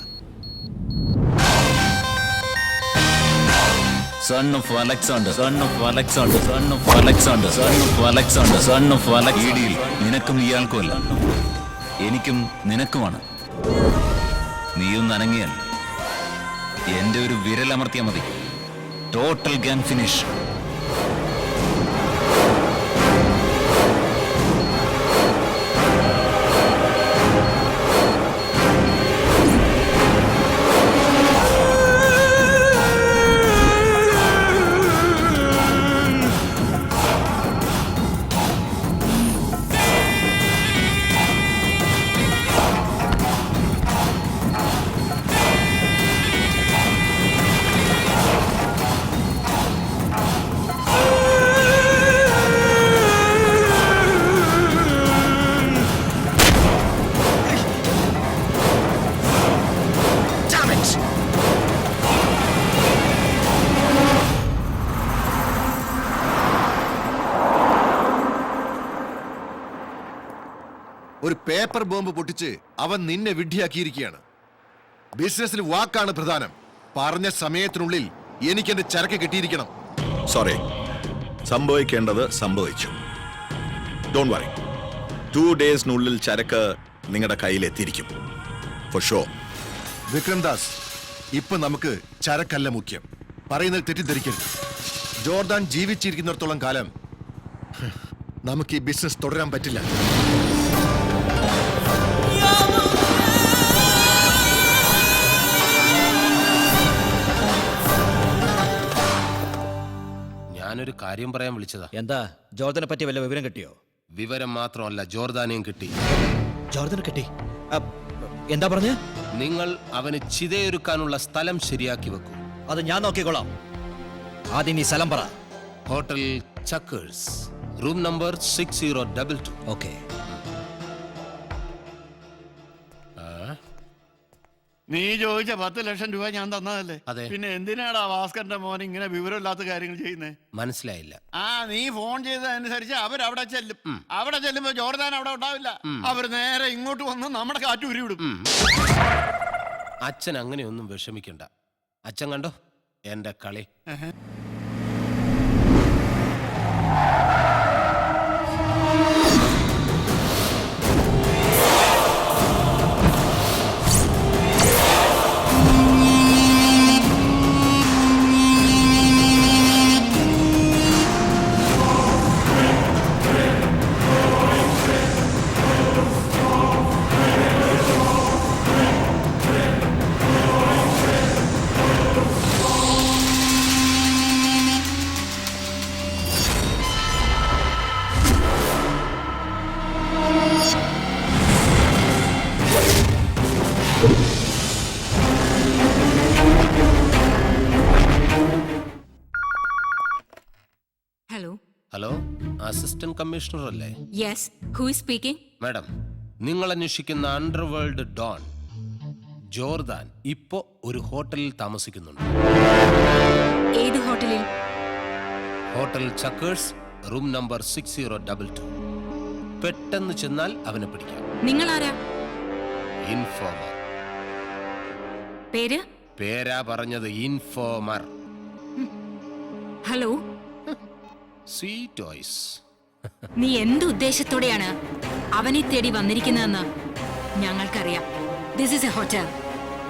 Speaker 7: Son of Alexander, son of Alexander, son of Alexander, son of Alexander, son of Alexander. ഈ ഡീൽ നിനക്കും ഇയാൾക്കുമല്ല, എനിക്കും നിനക്കുമാണ്. നീയൊന്ന് അനങ്ങിയാൽ എന്റെ ഒരു വിരലമർത്തിയാൽ മതി, ടോട്ടൽ ഗാങ് ഫിനിഷ്.
Speaker 4: ഒരു പേപ്പർ ബോംബ് പൊട്ടിച്ച് അവൻ നിന്നെ വിഡ്ഢിയാക്കിയിരിക്കുകയാണ്. ബിസിനസ്സിൽ വാക്കാണ് പ്രധാനം. പറഞ്ഞ സമയത്തിനുള്ളിൽ എനിക്ക് എന്റെ ചരക്ക് കിട്ടിയിരിക്കണം.
Speaker 13: സോറി, സംഭവിക്കേണ്ടത് സംഭവിച്ചു. ഡോണ്ട് വറി, 2 ഡേയ്സിനുള്ളിൽ ചരക്ക് നിങ്ങളുടെ കയ്യിൽ എത്തിയിരിക്കും. For sure.
Speaker 4: വിക്രംദാസ്, ഇപ്പൊ നമുക്ക് ചരക്കല്ല മുഖ്യം. പറയുന്നത് തെറ്റിദ്ധരിക്കരുത്. ജോർദാൻ ജീവിച്ചിരിക്കുന്നിടത്തോളം കാലം നമുക്ക് ഈ ബിസിനസ് തുടരാൻ പറ്റില്ല.
Speaker 10: ഞാനൊരു കാര്യം പറയാൻ വിളിച്ചതാ.
Speaker 5: എന്താ, ജോർദനെ പറ്റി വല്ല വിവരം കിട്ടിയോ?
Speaker 10: വിവരം മാത്രമല്ല, ജോർദാനെയും കിട്ടി.
Speaker 5: ജോർദനെ കിട്ടി? എന്താ പറഞ്ഞ്?
Speaker 10: നിങ്ങൾ അവന് ചിതയൊരുക്കാനുള്ള സ്ഥലം ശരിയാക്കി വെക്കൂ.
Speaker 5: അത് ഞാൻ നോക്കിക്കോളാം. ആദ്യം ഈ സ്ഥലം പറ.
Speaker 10: Hotel Chuckers, room number 6022.
Speaker 5: Okay.
Speaker 2: നീ ചോദിച്ച 10 ലക്ഷം രൂപ ഞാൻ തന്നതല്ലേ?
Speaker 10: അതെ.
Speaker 2: പിന്നെ എന്തിനാടാ ഭാസ്കറിന്റെ മോൻ ഇങ്ങനെ വിവരമില്ലാത്ത കാര്യങ്ങൾ ചെയ്യുന്നേ?
Speaker 10: മനസ്സിലായില്ല.
Speaker 2: നീ ഫോൺ ചെയ്തതനുസരിച്ച് അവരവിടെ ചെല്ലും. അവിടെ ചെല്ലുമ്പോ ജോർദാൻ അവിടെ ഉണ്ടാവില്ല. അവർ നേരെ ഇങ്ങോട്ട് വന്ന് നമ്മുടെ കാറ്റ് ഉരുവിടും.
Speaker 10: അച്ഛൻ അങ്ങനെയൊന്നും വിഷമിക്കണ്ട. അച്ഛൻ കണ്ടോ എന്റെ കളി. അസിസ്റ്റന്റ് കമ്മീഷണർ അല്ലേ?
Speaker 6: Yes, who is speaking?
Speaker 10: Madam, നിങ്ങൾ അന്വേഷിക്കുന്ന അണ്ടർവേൾഡ് ഡോൺ ജോർദാൻ ഇപ്പോ ഒരു ഹോട്ടലിൽ താമസിക്കുന്നുണ്ട്.
Speaker 6: ഏത് ഹോട്ടലിൽ?
Speaker 10: Hotel Chuckers, room number 6022. പെട്ടെന്ന് ചെന്നാൽ അവനെ പിടിക്കാം.
Speaker 6: നിങ്ങൾ ആരാ?
Speaker 10: ഇൻഫോമർ.
Speaker 6: പേര്?
Speaker 10: പേരാ പറഞ്ഞത്, ഇൻഫോമർ.
Speaker 6: Hello,
Speaker 10: see toys.
Speaker 6: നീ എന്ത് ഉദ്ദേശത്തോടെയാണ് അവനെ തേടി വന്നിരിക്കുന്നതെന്ന് ഞങ്ങൾക്കറിയാം. This is a hotel,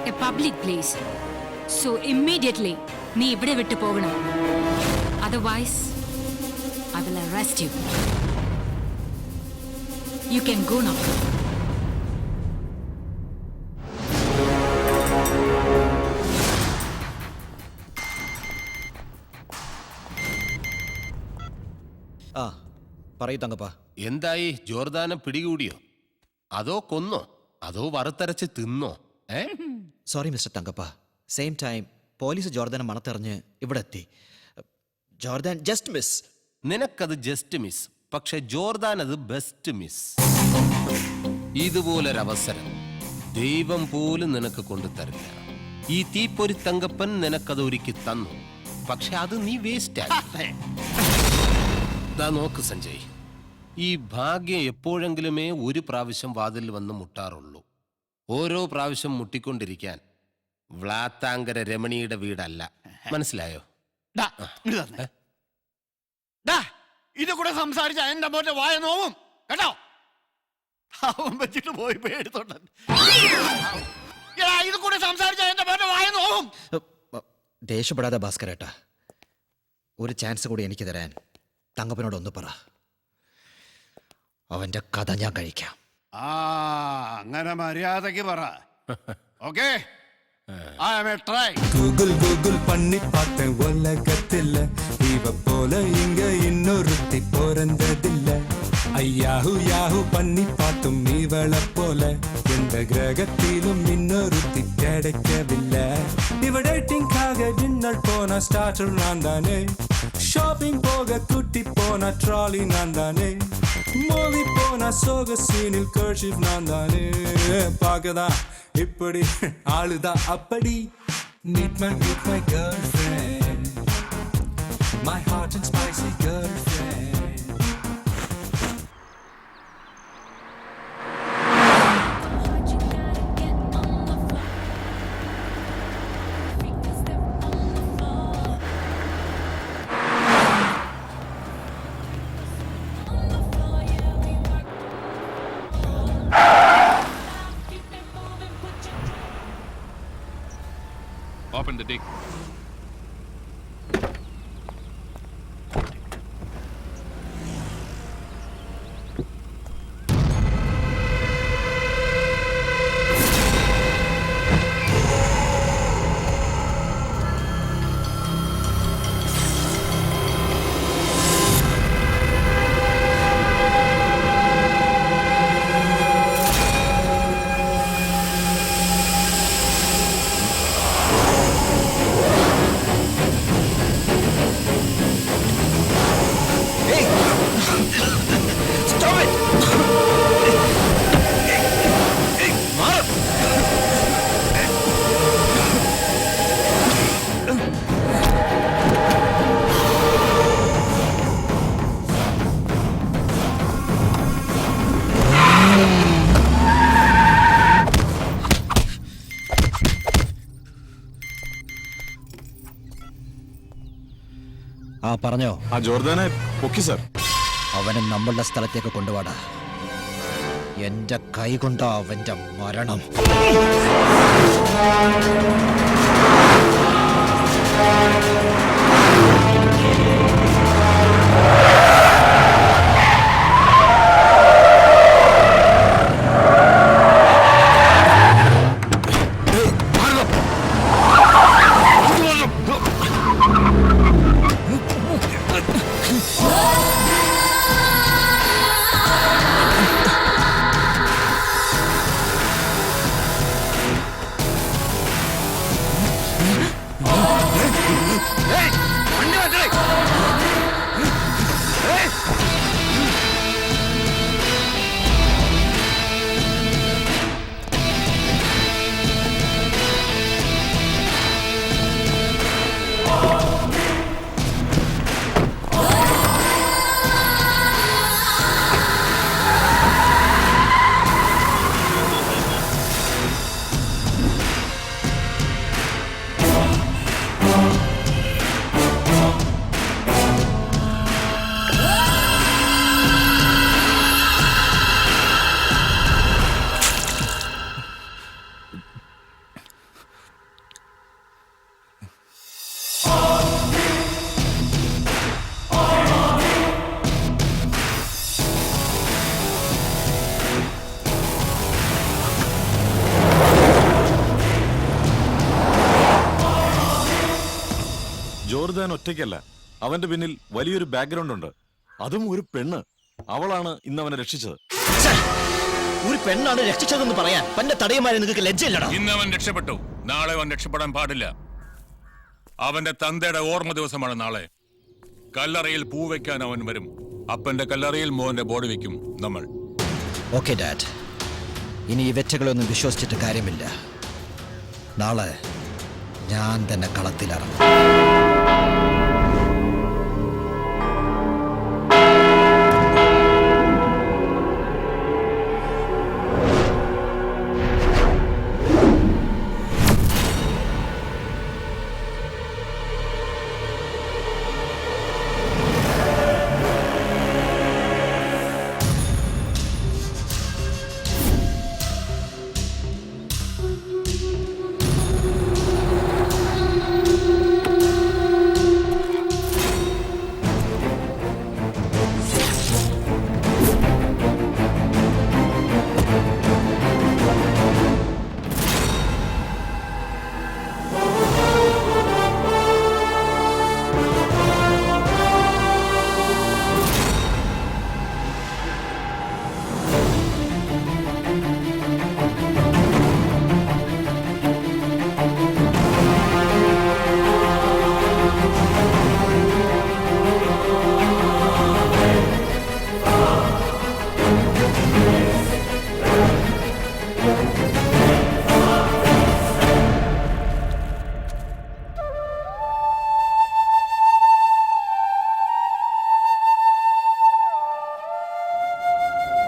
Speaker 6: a public place. So immediately നീ ഇവിടെ വിട്ടു പോകണം. Otherwise I will arrest you. You can go now.
Speaker 5: ആ പറയൂ തങ്കപ്പ.
Speaker 10: എന്തായി? ജോർദാനെ പിടികൂടിയോ? അതോ കൊന്നോ? അതോ വറുത്തരച്ച് തിന്നോ?
Speaker 5: Sorry mister Thankappa. Same time police ജോർദാനെ മണത്തെറിഞ്ഞ് ഇവിടെ എത്തി. Jordan just miss.
Speaker 10: നിനക്കത് ജസ്റ്റ് മിസ്, പക്ഷെ ജോർദാൻ അത് ബെസ്റ്റ് മിസ്. ഇതുപോലൊരവസരം ദൈവം പോലും നിനക്ക് കൊണ്ടുതരില്ല. ഈ തീപ്പൊരി തങ്കപ്പൻ നിനക്കത് ഒരുക്കി തന്നു, പക്ഷെ അത് നീ വേസ്റ്റ് ആക്കി. ദാ നോക്ക് സഞ്ജയ്, ഈ ഭാഗ്യം എപ്പോഴെങ്കിലുമേ ഒരു പ്രാവശ്യം വാതിൽ വന്ന് മുട്ടാറുള്ളൂ. ഓരോ പ്രാവശ്യം മുട്ടിക്കൊണ്ടിരിക്കാൻ വ്ളാത്താങ്കര രമണിയുടെ വീടല്ല. മനസ്സിലായോ?
Speaker 2: ഇത് കൂടെ സംസാരിച്ച എന്റെ മോന്റെ വായ നോവും കേട്ടോ. അവൻ വെച്ചിട്ട് പോയി പേടിത്തോണ്ട്. ഇത് കൂടെ സംസാരിച്ച എന്റെ മോന്റെ വായ നോവും.
Speaker 5: ദേഷ്യപ്പെടാതെ ഭാസ്കരേട്ടാ, ഒരു ചാൻസ് കൂടി എനിക്ക് തരാൻ തങ്കപ്പനോട് ഒന്ന് പറ. അവന്റെ കഥ ഞാൻ കഴിക്കാം.
Speaker 2: അങ്ങനെ മര്യാദക്ക് പറ. Okay, I am a try.
Speaker 14: Google Google பண்ணி பார்த்தேன் உலகத்தில் இவ போல இங்க இன்னொருத்தி பிறந்ததில்ல. ஐயாஹு யாஹு பண்ணி பார்த்தும் இவளை போல எந்த கிரகத்திலும் இன்னொருத்தி கிடைக்கவில்லை. இவ டேட்டிங்காக டின்னர் போன ஸ்டார்டர் நான் தானே, ஷாப்பிங் போக குட்டி போன ட்ராலி நான் தானே, மூவி போன சோக சீனில் கர்ஷிப் நான் தானே. பார்க்கதான் இப்படி ஆளுதான் அப்படி. Meet my girlfriend, my hot and spicy girlfriend.
Speaker 3: Open the dick.
Speaker 5: ആ പറഞ്ഞോ.
Speaker 9: ആ ജോർദാനെ പൊക്കി സർ.
Speaker 5: അവനെ നമ്മളുടെ സ്ഥലത്തേക്ക് കൊണ്ടുപോടാ. എന്റെ കൈ കൊണ്ടാ അവന്റെ മരണം.
Speaker 9: ജോർദാൻ ഒറ്റയ്ക്കല്ല, അവന്റെ പിന്നിൽ വലിയൊരു ബാക്ക്ഗ്രൗണ്ട് ഉണ്ട്. അതും ഒരു പെണ്ണ്. അവളാണ് ഇന്ന് അവനെ രക്ഷിച്ചത്.
Speaker 5: ഒരു പെണ്ണാണ് രക്ഷിച്ചതെന്ന് പറയാൻ പന്റെ തടയുമാരെ നിങ്ങൾക്ക് ലജ്ജയില്ലടാ.
Speaker 3: ഇന്ന് അവൻ രക്ഷപ്പെട്ടു, നാളെ അവൻ രക്ഷപ്പെടാൻ പാടില്ല. അവന്റെ തന്തയുടെ ഓർമ്മ ദിവസമാണ് നാളെ. കല്ലറയിൽ പൂ വെക്കാൻ അവൻ വരും. അപ്പന്റെ കല്ലറയിൽ മോന്റെ ബോഡി വെക്കും നമ്മൾ.
Speaker 5: ഓക്കെ ഡാഡ്, ഇനി ഈ വെറ്റകളൊന്നും വിശ്വസിച്ചിട്ട് കാര്യമില്ല. നാളെ ഞാൻ തന്നെ കളത്തിലിറങ്ങും.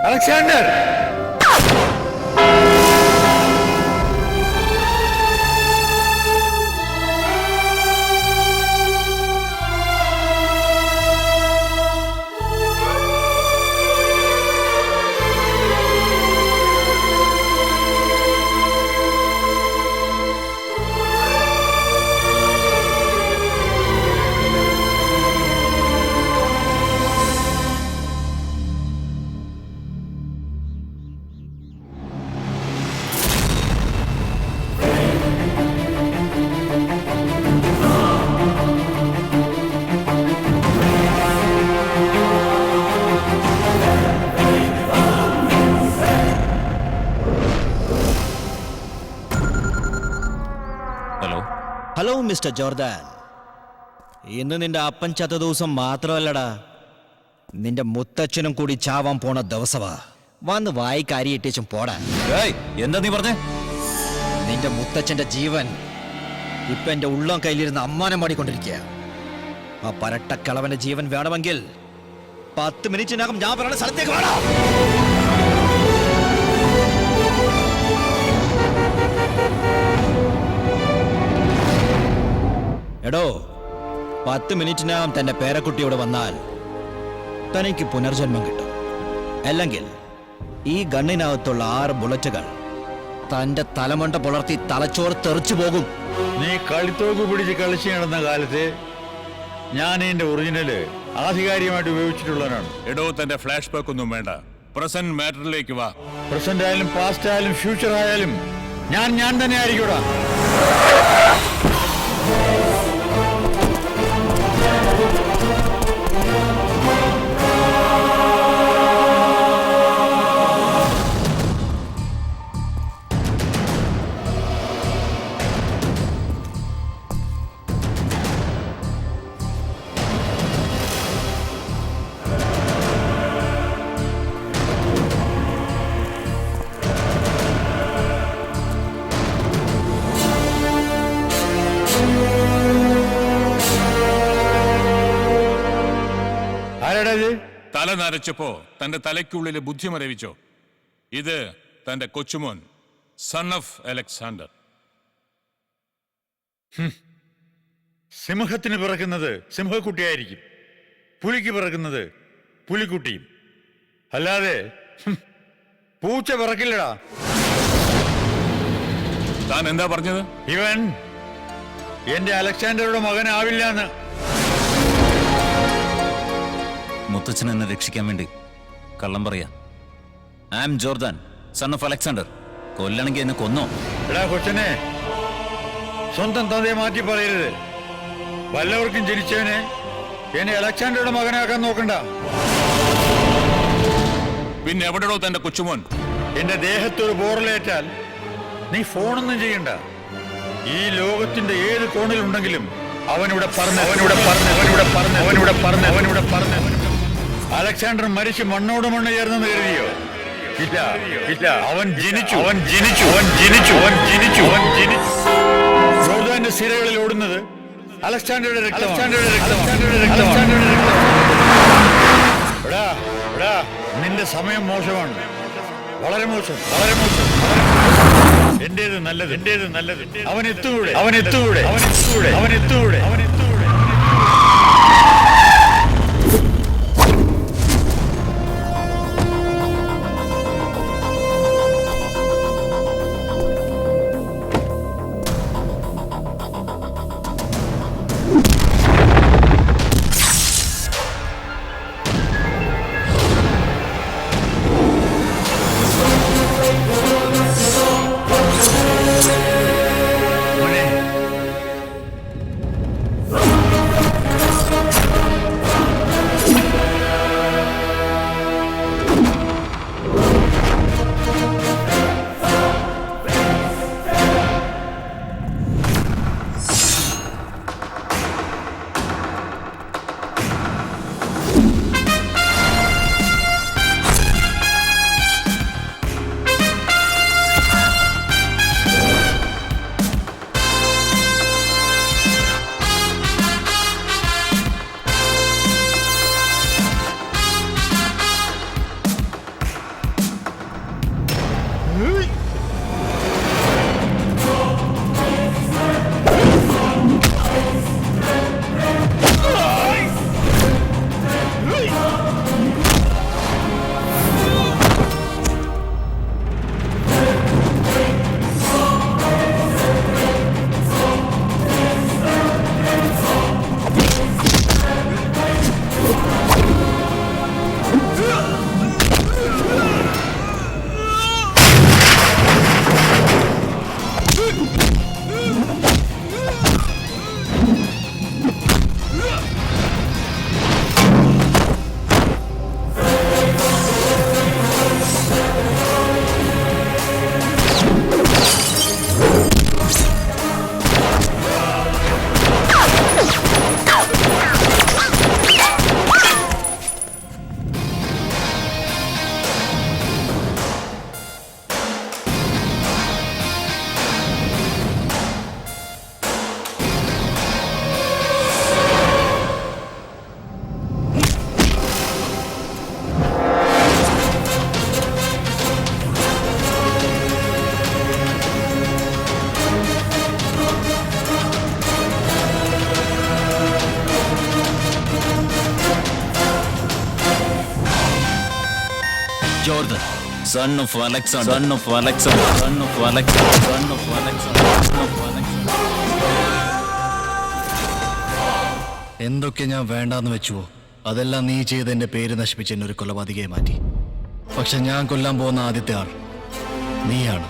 Speaker 1: Alexander,
Speaker 5: hello mister Jordan. ഇന്ന് നിന്റെ അപ്പൻ ചത്ത ദിവസം മാത്രമല്ലടാ, നിന്റെ മുത്തച്ഛനും കൂടി ചാവാൻ പോണ ദിവസമാ. വന്ന് വായിക്കാരിയേറ്റും പോടാ.
Speaker 7: എന്താ നീ പറഞ്ഞേ?
Speaker 5: നിന്റെ മുത്തച്ഛന്റെ ജീവൻ ഇപ്പൊ എന്റെ ഉള്ളം കയ്യിലിരുന്ന് അമ്മാനം പാടിക്കൊണ്ടിരിക്കുക. ആ പരട്ടക്കിളവന്റെ ജീവൻ വേണമെങ്കിൽ 10 മിനിറ്റിനകം ഞാൻ പറയുന്ന സ്ഥലത്തേക്ക് വേണം. എടോ, 10 മിനിറ്റിനകം തന്റെ പേരക്കുട്ടിയോട് വന്നാൽ തനിക്ക് പുനർജന്മം കിട്ടും. അല്ലെങ്കിൽ ഈ ഗണ്ണിനകത്തുള്ള 6 ബുള്ളറ്റുകൾ തന്റെ തലമണ്ട പുലർത്തി തലച്ചോറ് തെറിച്ചു പോകും.
Speaker 1: നീ കളിത്തോക്ക് പിടിച്ച് കളിച്ചു നടന്ന കാലത്ത് ഞാൻ എന്റെ ഒറിജിനല് ആധികാരികമായിട്ട് ഉപയോഗിച്ചിട്ടുള്ളവനാണ്.
Speaker 3: എടോ, തന്റെ ഫ്ലാഷ് ബാക്ക് ഒന്നും വേണ്ട, പ്രസന്റ് മാറ്ററിലേക്ക് വാ.
Speaker 1: പ്രസന്റ് ആയാലും പാസ്റ്റ് ആയാലും ഫ്യൂച്ചർ ആയാലും ഞാൻ തന്നെ ആയിരിക്കൂടാ.
Speaker 3: തല നരച്ചപ്പോ തന്റെ തലയ്ക്കുള്ളിൽ ബുദ്ധി മരവിച്ചോ? ഇത് തന്റെ കൊച്ചുമോൻ, സൺ ഓഫ് അലക്സാണ്ടർ.
Speaker 1: സിംഹത്തിന് പിറക്കുന്നത് സിംഹക്കുട്ടിയായിരിക്കും, പുലിക്ക് പിറക്കുന്നത് പുലിക്കുട്ടിയും. അല്ലാതെ പൂച്ച പിറക്കില്ലടാ.
Speaker 3: താൻ എന്താ പറഞ്ഞത്?
Speaker 1: ഇവൻ എന്റെ അലക്സാണ്ടറുടെ മകനാവില്ല എന്ന്.
Speaker 7: മുത്തച്ഛൻ എന്നെ രക്ഷിക്കാൻ വേണ്ടി കള്ളം പറയാ. I am Jordan, son of Alexander. കൊല്ലണമെങ്കിൽ എന്നെ കൊന്നോ?
Speaker 1: എടാ കൊച്ചനെ, സ്വന്തം തന്തയെ മാറ്റി പറയരുത്. വല്ലവർക്കും ജനിച്ചവനെ എന്നെ അലക്സാണ്ടറുടെ മകനാക്കാൻ നോക്കണ്ട.
Speaker 3: പിന്നെ എവിടെയോ തന്റെ കൊച്ചുമോൻ?
Speaker 1: എന്റെ ദേഹത്തൊരു ബോറലേറ്റാൽ നീ ഫോണൊന്നും ചെയ്യണ്ട. ഈ ലോകത്തിന്റെ ഏത് കോണിലുണ്ടെങ്കിലും അവനിവിടെ പറഞ്ഞു. അലക്സാണ്ടർ മരിച്ച് മണ്ണോട് മണ്ണ് ചേർന്നെന്ന് കരുതിയോ? ഇല്ല. അവൻ ജനിച്ചു. ജോർദാന്റെ സിരകളിൽ ഓടുന്നത് അലക്സാണ്ടറുടെ രക്തമാണ്. നിന്റെ സമയം മോശമാണ്, വളരെ മോശം. എന്റേത് നല്ലത്. അവൻ എത്തുകൂടെ.
Speaker 7: Jordan, son of Alexander.
Speaker 5: എന്തൊക്കെ ഞാൻ വേണ്ടാന്ന് വെച്ചുവോ അതെല്ലാം നീ ചെയ്ത് എന്റെ പേര് നശിപ്പിച്ച് എന്നെ ഒരു കൊലപാതകയെ മാറ്റി. പക്ഷെ ഞാൻ കൊല്ലാൻ പോകുന്ന ആദ്യത്തെ ആൾ നീയാണ്.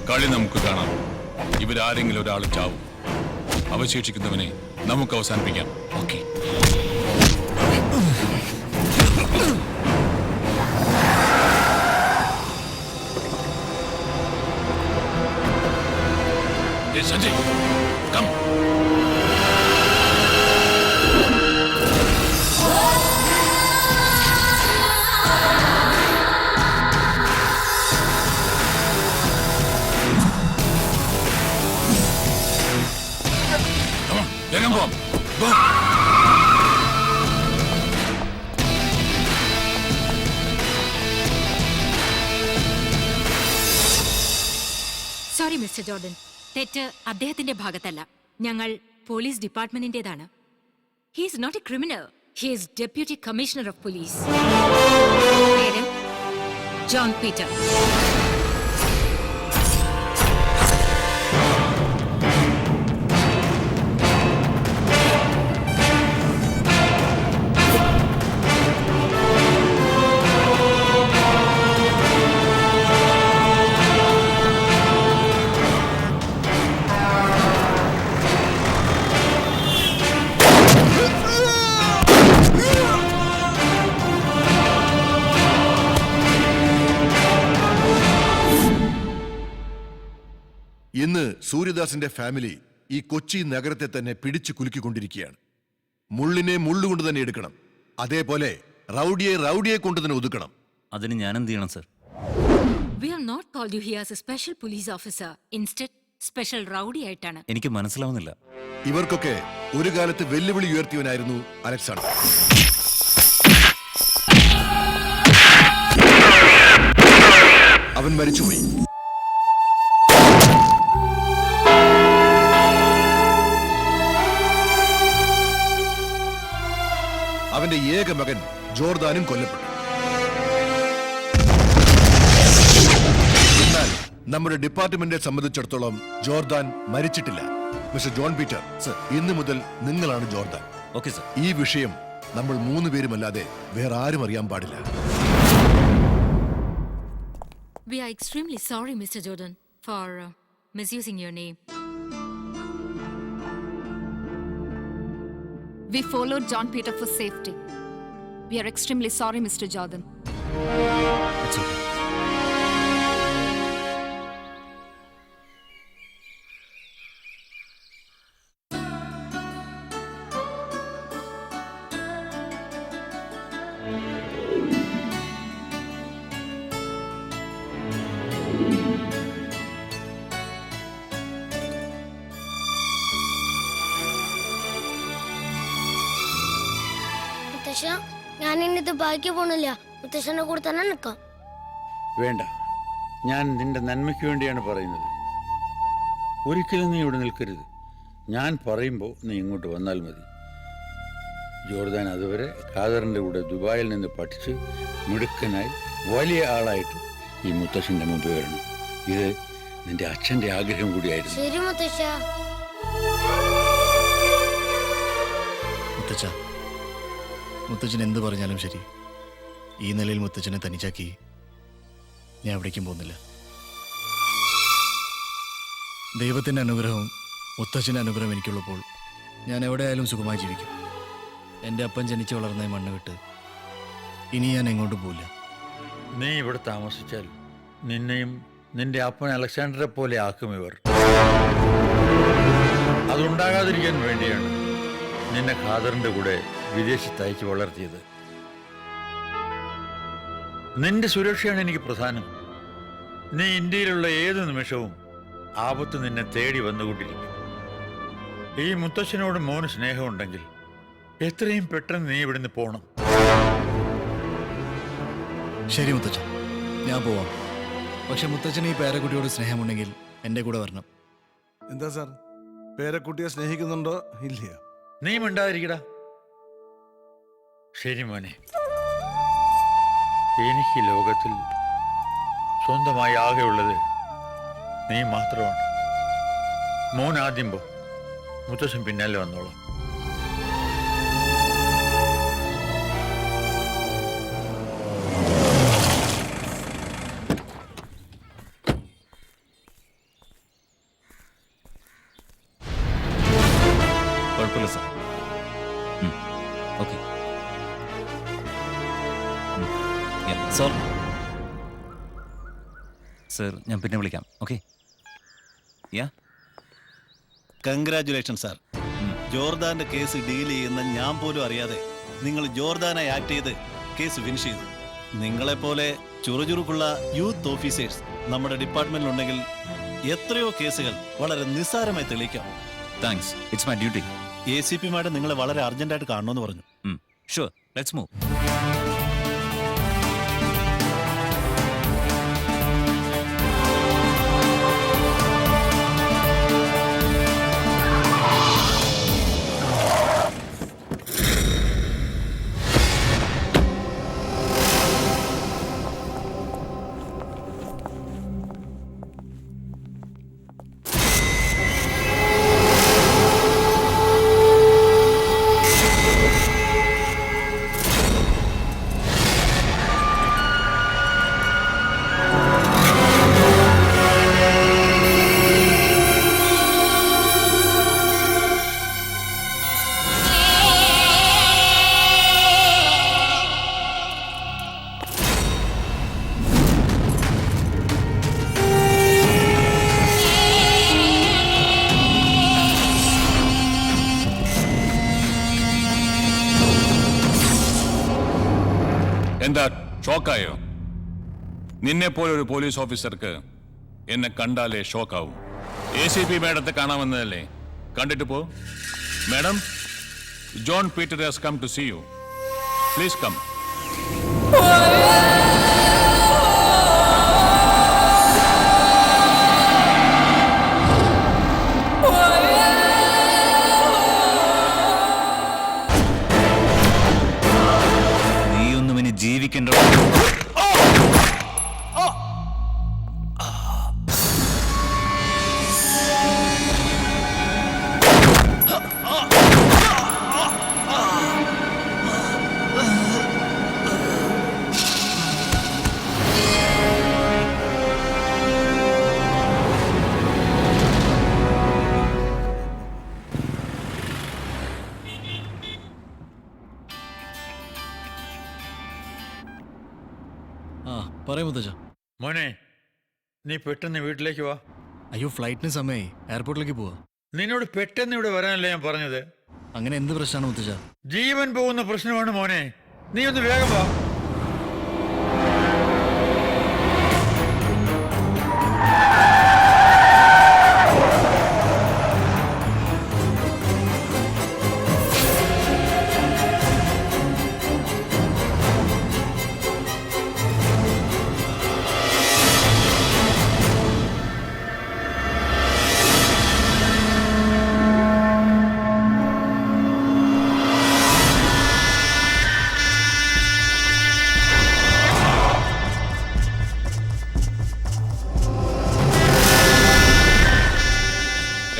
Speaker 3: കളി നമുക്ക് കാണാം. ഇവരാരെങ്കിലും ഒരാൾ ചാവും. അവശേഷിക്കുന്നവനെ നമുക്ക് അവസാനിപ്പിക്കാം. ഓക്കെ. സഞ്ജയ്, കം. വേഗം പോവാം.
Speaker 6: Mister Jordan. തെറ്റ് അദ്ദേഹത്തിന്റെ ഭാഗത്തല്ല, ഞങ്ങൾ പോലീസ് ഡിപ്പാർട്ട്മെന്റിന്റേതാണ്. He is not a criminal. He is deputy commissioner of police. പേര് ജോൺ പീറ്റർ.
Speaker 4: ഇന്ന് സൂര്യദാസിന്റെ ഫാമിലി ഈ കൊച്ചി നഗരത്തെ തന്നെ പിടിച്ചു കുലുക്കിക്കൊണ്ടിരിക്കുകയാണ്. മുള്ളിനെ മുള്ളുകൊണ്ട് തന്നെ എടുക്കണം, അതേപോലെ റൗഡിയെ റൗഡിയെ കൊണ്ട് തന്നെ ഒതുക്കണം.
Speaker 7: അതിന് ഞാൻ എന്ത് ചെയ്യണം sir?
Speaker 6: We have not called you here as a special police officer. Instead, special rowdy ആയിട്ടാണ്.
Speaker 7: എനിക്ക് മനസ്സിലാവുന്നില്ല.
Speaker 4: ഇവർക്കൊക്കെ ഒരു കാലത്ത് വെല്ലുവിളി ഉയർത്തിയവനായിരുന്നു അലക്സാണ്ടർ. അവൻ മരിച്ചുപോയി. അവന്റെ ഏക മകൻ ജോർദാനും കൊല്ലപ്പെട്ടു. എന്നാൽ നമ്മുടെ ഡിപ്പാർട്ട്മെന്റിനെ സംബന്ധിച്ചിടത്തോളം ജോർദാൻ മരിച്ചിട്ടില്ല. മിസ്റ്റർ ജോൺ പീറ്റർ, ഇന്നു മുതൽ നിങ്ങളാണ് ജോർദാൻ.
Speaker 7: Okay sir.
Speaker 4: ഈ വിഷയം നമ്മൾ 3 പേരുമല്ലാതെ വേറെ ആരും അറിയാൻ പാടില്ല.
Speaker 6: We are extremely sorry, Mr. Jordan, for misusing your name.
Speaker 15: We followed John Peter for safety. We are extremely sorry, Mr. Jordan.
Speaker 7: It's okay.
Speaker 16: ഞാൻ ഇന്നത് ബാക്കി പോണില്ല. മുത്തശ്ശന്റെ കൂടെ തന്നെ നിൽക്കാം.
Speaker 17: വേണ്ട, ഞാൻ നിന്റെ നന്മയ്ക്ക് വേണ്ടിയാണ് പറയുന്നത്. ഒരിക്കലും നീ ഇവിടെ നിൽക്കരുത്. ഞാൻ പറയുമ്പോൾ നീ ഇങ്ങോട്ട് വന്നാൽ മതി. ജോർദാൻ അതുവരെ ഖാദറിന്റെ കൂടെ ദുബായിൽ നിന്ന് പഠിച്ച് മിടുക്കനായി വലിയ ആളായിട്ട് ഈ മുത്തശ്ശന്റെ മുമ്പ് വരണം. ഇത് നിന്റെ അച്ഛന്റെ ആഗ്രഹം കൂടിയായിരുന്നു.
Speaker 16: ശരി മുത്തശ്ശ.
Speaker 18: മുത്തച്ഛൻ എന്ത് പറഞ്ഞാലും ശരി, ഈ നിലയിൽ മുത്തച്ഛനെ തനിച്ചാക്കി ഞാൻ എവിടേക്കും പോകുന്നില്ല. ദൈവത്തിൻ്റെ അനുഗ്രഹവും മുത്തച്ഛൻ്റെ അനുഗ്രഹം എനിക്കുള്ളപ്പോൾ ഞാൻ എവിടെയായാലും സുഖമായി ജീവിക്കും. എൻ്റെ അപ്പൻ ജനിച്ചു വളർന്ന മണ്ണ് വിട്ട് ഇനി ഞാൻ എങ്ങോട്ടും പോവില്ല.
Speaker 17: നീ ഇവിടെ താമസിച്ചാൽ നിന്നെയും നിന്റെ അപ്പൻ അലക്സാണ്ടറെ പോലെ ആക്കും ഇവർ. അതുണ്ടാകാതിരിക്കാൻ വേണ്ടിയാണ് നിന്നെ ഖാദറിന്റെ കൂടെ വിദേശത്ത് അയച്ചു വളർത്തിയത്. നിന്റെ സുരക്ഷയാണ് എനിക്ക് പ്രധാനം. നീ ഇന്ത്യയിലുള്ള ഏത് നിമിഷവും ആപത്ത് നിന്നെ തേടി വന്നുകൊണ്ടിരിക്കും. ഈ മുത്തച്ഛനോട് മോന് സ്നേഹമുണ്ടെങ്കിൽ എത്രയും പെട്ടെന്ന് നീ ഇവിടുന്ന് പോണം.
Speaker 18: ശരി മുത്തച്ഛൻ, ഞാൻ പോവാം. പക്ഷെ മുത്തച്ഛന് ഈ പേരക്കുട്ടിയോട് സ്നേഹമുണ്ടെങ്കിൽ എൻ്റെ കൂടെ വരണം.
Speaker 19: എന്താ സാർ, പേരക്കുട്ടിയെ സ്നേഹിക്കുന്നുണ്ടോ ഇല്ലയോ?
Speaker 17: നീ മിണ്ടാതിരിക്കടാ. ശരി മോനെ, എനിക്ക് ലോകത്തിൽ സ്വന്തമായി ആകെയുള്ളത് നീ മാത്രമാണ്. മോൻ ആദ്യം പോ, മുത്തശ്ശൻ പിന്നാലെ വന്നോളാം.
Speaker 7: കുഴപ്പമില്ല സാർ. Okay sir. സാർ ഞാൻ പിന്നെ വിളിക്കാം. ഓക്കെ. യാ,
Speaker 5: കൺഗ്രാറ്റുലേഷൻ സാർ. ജോർദാന്റെ കേസ് ഡീൽ ചെയ്യുന്ന ഞാൻ പോലും അറിയാതെ നിങ്ങൾ ജോർദാനായി ആക്ട് ചെയ്ത് കേസ് ഫിനിഷ് ചെയ്തു. നിങ്ങളെപ്പോലെ ചുറുചുറുക്കുള്ള യൂത്ത് ഓഫീസേഴ്സ് നമ്മുടെ ഡിപ്പാർട്ട്മെന്റിലുണ്ടെങ്കിൽ എത്രയോ കേസുകൾ വളരെ നിസ്സാരമായി തെളിയിക്കാം.
Speaker 7: Thanks, it's my duty.
Speaker 5: ACP madam നിങ്ങളെ വളരെ അർജന്റായിട്ട് കാണണമെന്ന് പറഞ്ഞു.
Speaker 7: Sure, let's move.
Speaker 3: എന്താ ഷോക്കായോ? നിന്നെ പോലെ ഒരു പോലീസ് ഓഫീസർക്ക് എന്നെ കണ്ടാലേ ഷോക്കാവും. ACP മാഡത്തെ കാണാമെന്നതല്ലേ? കണ്ടിട്ട് പോ. Madam, John Peter has come to see you. Please come.
Speaker 7: നീയൊന്നും ഇനി ജീവിക്കേണ്ട.
Speaker 18: ആ പറയും മുത്തച്ഛ.
Speaker 17: മോനെ, നീ പെട്ടെന്ന് വീട്ടിലേക്ക് വാ.
Speaker 18: അയ്യോ, ഫ്ലൈറ്റിന് സമയമായി, എയർപോർട്ടിലേക്ക് പോവാ.
Speaker 17: നിന്നോട് പെട്ടെന്ന് ഇവിടെ വരാനല്ലേ ഞാൻ പറഞ്ഞത്.
Speaker 18: അങ്ങനെ എന്ത് പ്രശ്നമാണ് മുത്തച്ഛ?
Speaker 17: ജീവൻ പോകുന്ന പ്രശ്നമാണ് മോനെ. നീ ഒന്ന് വേഗം വാ.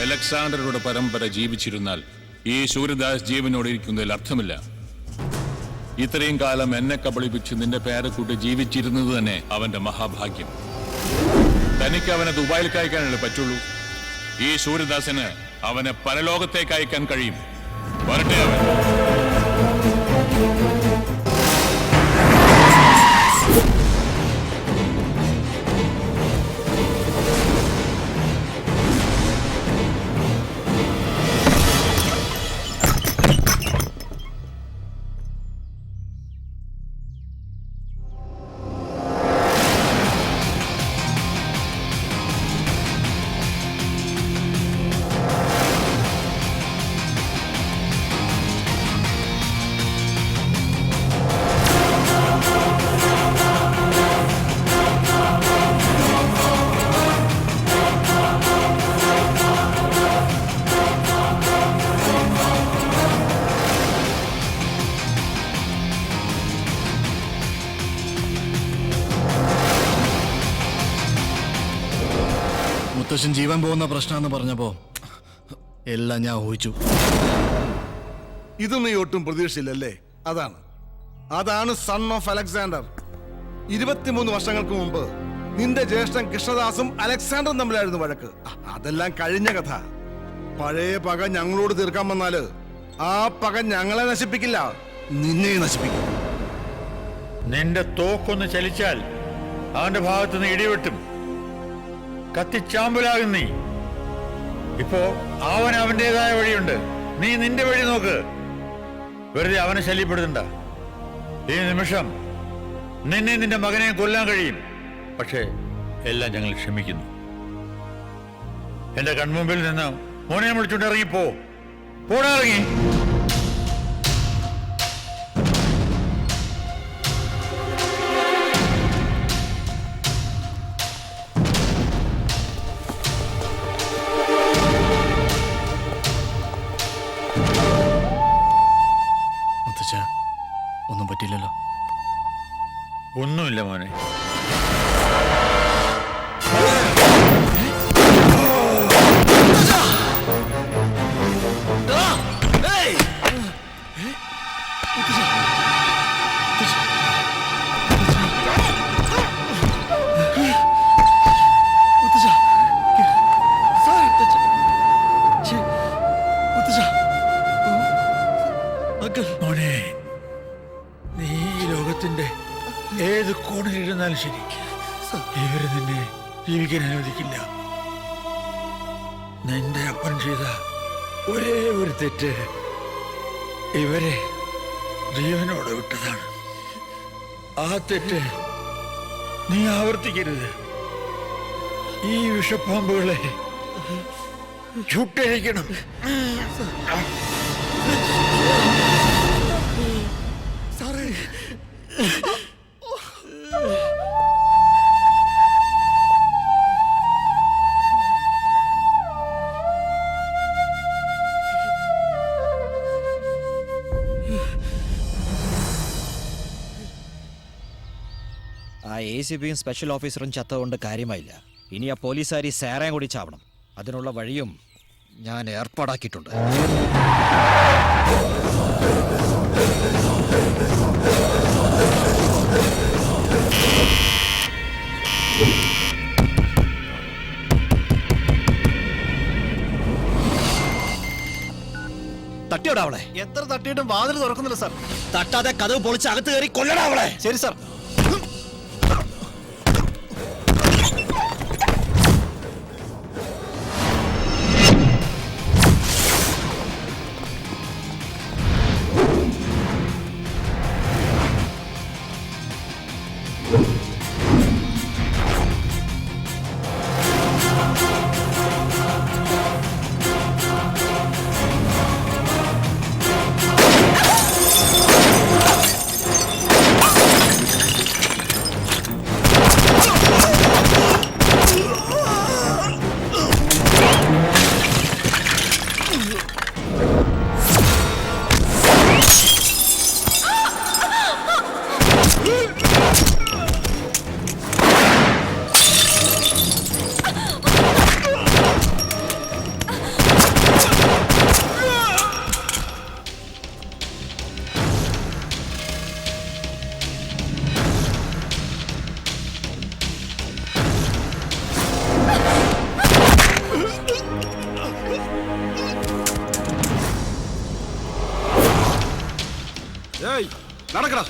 Speaker 3: അലക്സാണ്ടറുടെ പരമ്പര ജീവിച്ചിരുന്നാൽ ഈ സൂര്യദാസ് ജീവനോടെ ഇരിക്കുന്നതിൽ അർത്ഥമില്ല. ഇത്രയും കാലം എന്നെ കബളിപ്പിച്ച് നിന്റെ പേരക്കുട്ടി ജീവിച്ചിരുന്നത് തന്നെ അവന്റെ മഹാഭാഗ്യം. തനിക്ക് അവനെ ദുബായിലേക്ക് അയക്കാനല്ലേ പറ്റുള്ളൂ. ഈ സൂര്യദാസിന് അവനെ പരലോകത്തേക്ക് അയക്കാൻ കഴിയും. വരട്ടെ അവൻ.
Speaker 18: മുത്തശ്ശൻ ജീവൻ പോകുന്ന പ്രശ്നമെന്ന് പറഞ്ഞപ്പോ എല്ലാം ഞാൻ ഊഹിച്ചു.
Speaker 19: ഇത് നീ ഒട്ടും പ്രതീക്ഷിച്ചില്ലല്ലേ? അതാണ് സൺ ഓഫ് അലക്സാണ്ടർ. 23 വർഷങ്ങൾക്ക് മുമ്പ് നിന്റെ ജ്യേഷ്ഠൻ കൃഷ്ണദാസും അലക്സാണ്ടറും തമ്മിലായിരുന്നു വഴക്ക്. അതെല്ലാം കഴിഞ്ഞ കഥ. പഴയ പക ഞങ്ങളോട് തീർക്കാൻ വന്നാല് ആ പക ഞങ്ങളെ നശിപ്പിക്കില്ല, നിന്നെ നശിപ്പിക്കും.
Speaker 17: നിന്റെ തോക്കൊന്ന് ചലിച്ചാൽ അവന്റെ ഭാഗത്ത് നിന്ന് ഇടിവെട്ടും. കത്തിച്ചാമ്പലാകും നീ. ഇപ്പോ അവൻ അവന്റേതായ വഴിയുണ്ട്, നീ നിന്റെ വഴി നോക്ക്. വെറുതെ അവനെ ശല്യപ്പെടുത്തണ്ട. ഈ നിമിഷം നിന്നെ നിന്റെ മകനെ കൊല്ലാൻ കഴിയും. പക്ഷേ എല്ലാം ഞങ്ങൾ ക്ഷമിക്കുന്നു. എന്റെ കൺമുമ്പിൽ നിന്ന് മോനെ വിളിച്ചോണ്ട് ഇറങ്ങിപ്പോ. പോടാ, ഇറങ്ങി.
Speaker 18: ഒന്നും പറ്റില്ലല്ലോ?
Speaker 17: ഒന്നുമില്ല മോനെ. മോനെ, നീ ഈ ലോകത്തിന്റെ ഏത് കോണിലിരുന്നാലും ശരി, ഇവര് നിന്നെ ജീവിക്കാൻ അനുവദിക്കില്ല. നിന്റെ അപ്പൻ ചെയ്ത ഒരേ ഒരു തെറ്റ് ഇവരെ ജീവനോടെ വിട്ടതാണ്.
Speaker 2: ആ തെറ്റ് നീ ആവർത്തിക്കരുത്. ഈ വിഷപ്പാമ്പുകളെ ചുട്ടഴിക്കണം.
Speaker 19: സാറേ
Speaker 5: ആ ACPയും സ്പെഷ്യൽ ഓഫീസറും ചത്തതുകൊണ്ട് കാര്യമായില്ല. ഇനി ആ പോലീസുകാരി സാറേയും കൂടി ചാവണം. അതിനുള്ള വഴിയും ഞാൻ ഏർപ്പാടാക്കിയിട്ടുണ്ട്. തട്ടിയോടാ അവളെ.
Speaker 18: എത്ര തട്ടിയിട്ടും വാതിൽ തുറക്കുന്നില്ല സാർ.
Speaker 5: തട്ടാതെ കഥവ് പൊളിച്ച് അകത്ത് കയറി കൊല്ലടാ അവളെ.
Speaker 18: ശരി സാർ.
Speaker 19: നടക്കടാ.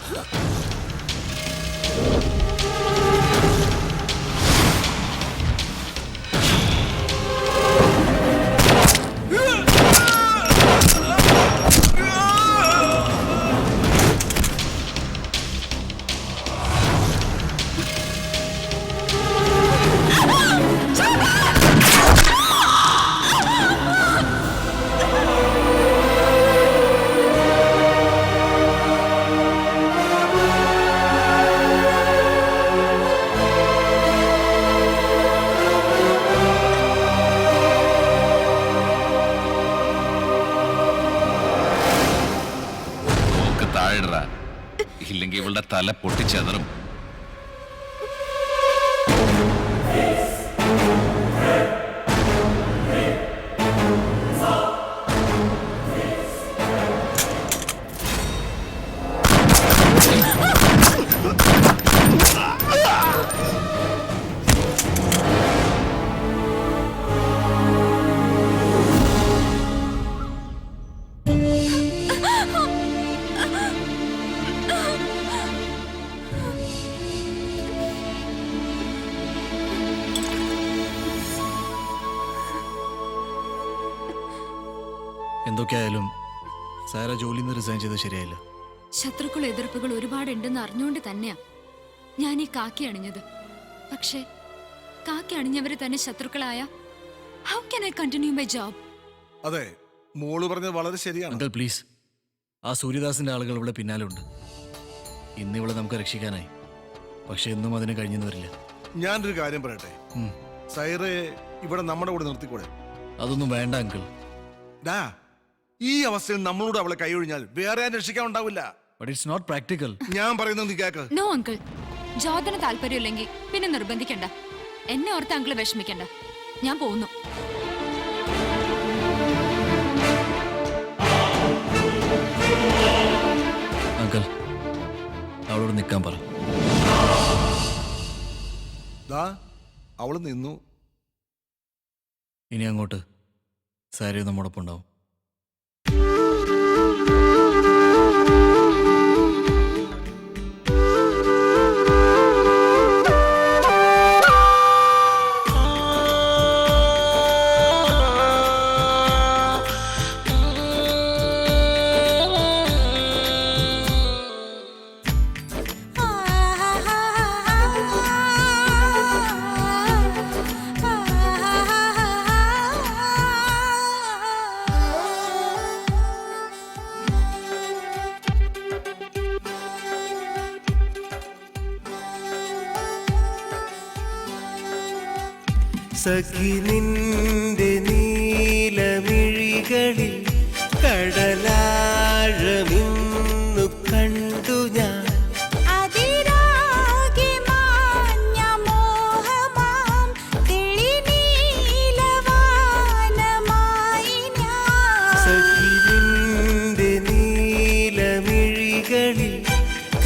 Speaker 7: ഇല്ലെങ്കിൽ ഇവളുടെ തല പൊട്ടിച്ചെതറും.
Speaker 18: എന്തൊക്കെയായാലും സാര ജോലിയിൽ നിന്ന് റിസൈൻ ചെയ്ത് ശരിയായില്ല.
Speaker 15: ശത്രുക്കൾ എതിർപ്പുകൾ ഒരുപാടുണ്ടെന്ന് അറിഞ്ഞുകൊണ്ട് തന്നെയാ ഞാൻ ഈ കാക്കി അണിഞ്ഞത്. പക്ഷേ കാക്കി അണിഞ്ഞവരെ തന്നെ ശത്രുക്കളായ how can I continue my job?
Speaker 19: അതെ, മോള് പറഞ്ഞത് വളരെ ശരിയാണ്.
Speaker 18: അങ്കിൾ പ്ലീസ്, ആ സൂര്യദാസിന്റെ ആളുകൾ ഇവിടെ പിന്നാലെ ഉണ്ട്. ഇന്ന് ഇവിടെ നമുക്ക് രക്ഷിക്കാനായി, പക്ഷെ എന്നും അതിന് കഴിഞ്ഞെന്ന് വരില്ല.
Speaker 19: ഞാനൊരു കാര്യം പറയട്ടെ, സൈറെ ഇവിടെ നമ്മുടെ കൂടെ നിർത്തിക്കൂടെ?
Speaker 18: അതൊന്നും വേണ്ട അങ്കിൾ.
Speaker 19: ഡാ, ഈ അവസ്ഥയിൽ നമ്മളോട് അവളെ കൈയൊഴിഞ്ഞാൽ വേറെ ആരും രക്ഷിക്കാൻ ഉണ്ടാവില്ല.
Speaker 18: But it's not practical.
Speaker 19: ഞാൻ പറയുന്നത് നീ കേക്ക്.
Speaker 15: നോ അങ്കിൾ, ജോർദന് താല്പര്യമില്ലെങ്കിൽ പിന്നെ നിർബന്ധിക്കണ്ട. എന്നെ ഓർത്ത് അങ്കിൾ വിഷമിക്കണ്ട. ഞാൻ പോകുന്നു.
Speaker 18: അങ്കിൾ, അവളോട് നിൽക്കാൻ പറ.
Speaker 19: ദാ, അവള് നിന്നു.
Speaker 18: ഇനി അങ്ങോട്ട് സാരി നമ്മോടൊപ്പം ഉണ്ടാവും.
Speaker 20: സഖി നിന്റെ നീലമിഴികളിൽ കടലാഴമിന്നു കണ്ടു ഞാൻ സഖി നിന്റെ നീലമിഴികളിൽ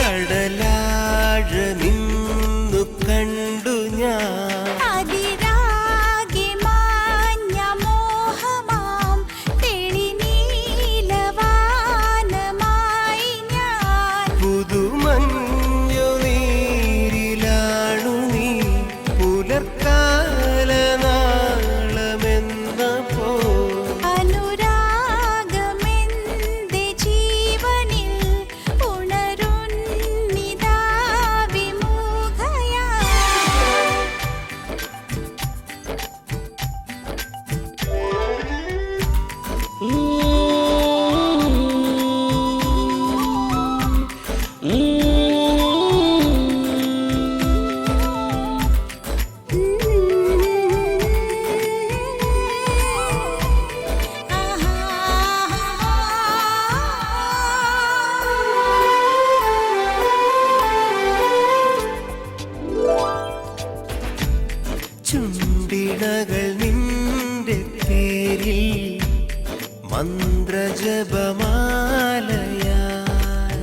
Speaker 20: കടലാഴമിന്നു കണ്ടു ഞാൻ പുതുമഞ്ഞു നീരിലാണു നീ പുലർക്കാല നാളമെന്ന പോ ചുണ്ടിണകൾ നിന്റെ പേരിൽ മന്ത്രജപമാലയായി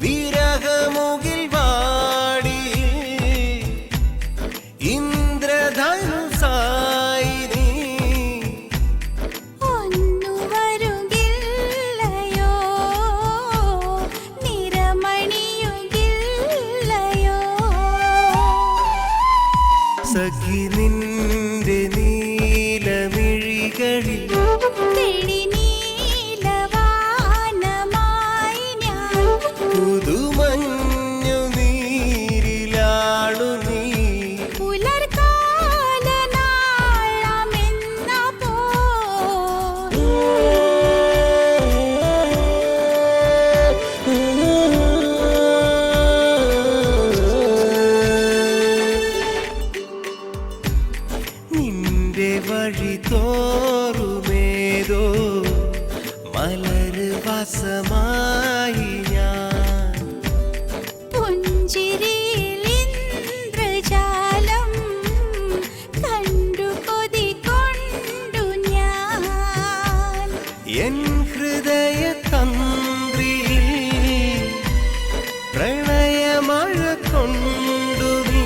Speaker 20: വിരഹമുകിൽ വാടി ഇന്ദ്രധനുസായി നീ സഖി നിന്റെ നീലമിഴികളിൽ പുതുമഞ്ഞു നീരിലാണു നീ നിന്റെ വഴി തോറുമേതോ മലര് വാസമായി ഞാൻ എൻ ഹൃദയ തന്ത്രിയിൽ പ്രണയമഴ കൊണ്ടു നീ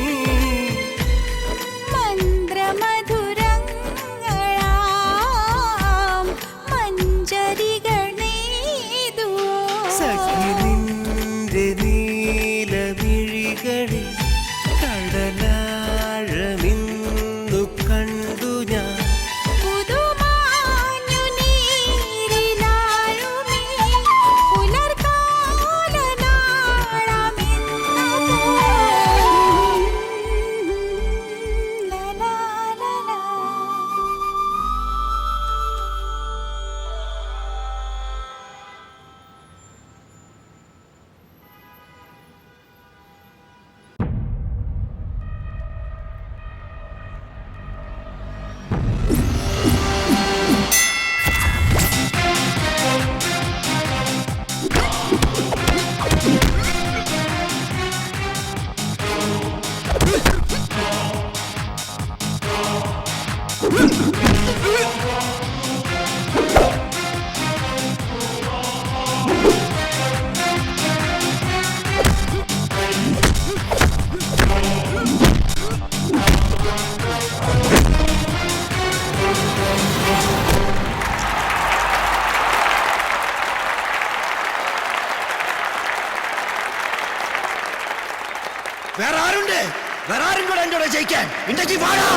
Speaker 20: സഖി നിന്റെ നീലമിഴികളിൽ കടലാഴമിന്നു കണ്ടു ഞാൻ
Speaker 12: വേറെ ആരുണ്ട്? വേറെ ആരും കൂടെ എന്റെ കൂടെ ജയിക്കാൻ ഇണ്ടക്കി വാടാ.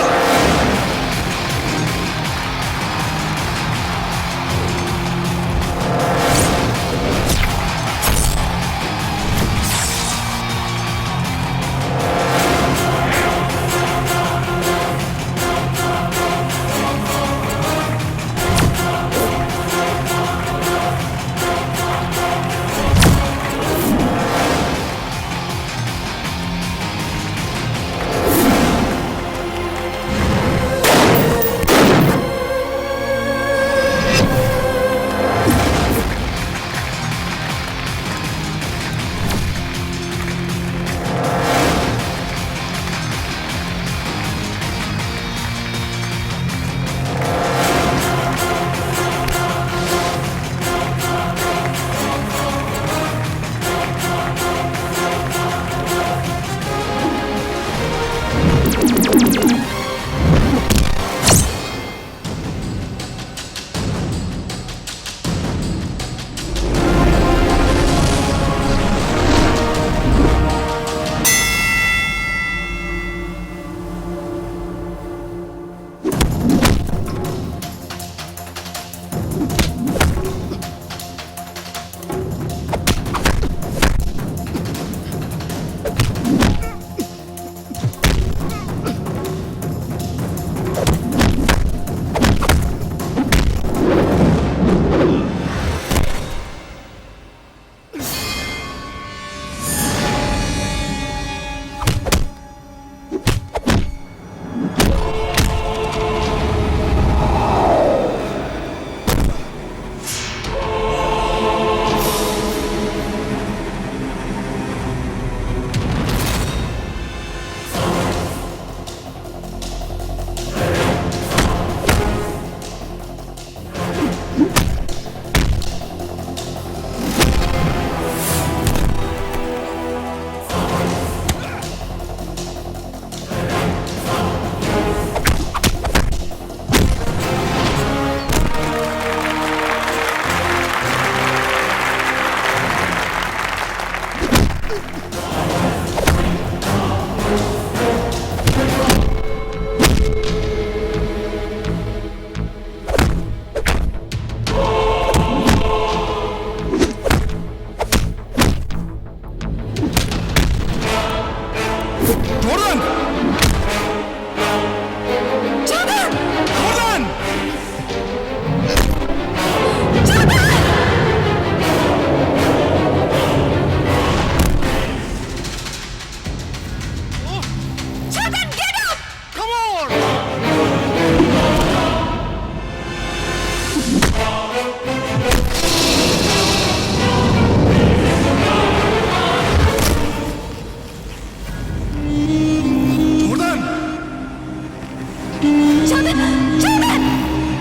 Speaker 15: Jordan! Jordan!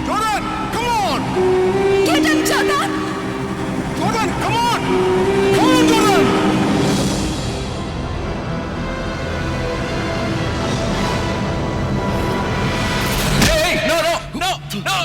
Speaker 19: Jordan, come on!
Speaker 15: Get him, Jordan!
Speaker 19: Jordan, come on! Come on, Jordan!
Speaker 9: Hey, no, no, no, no!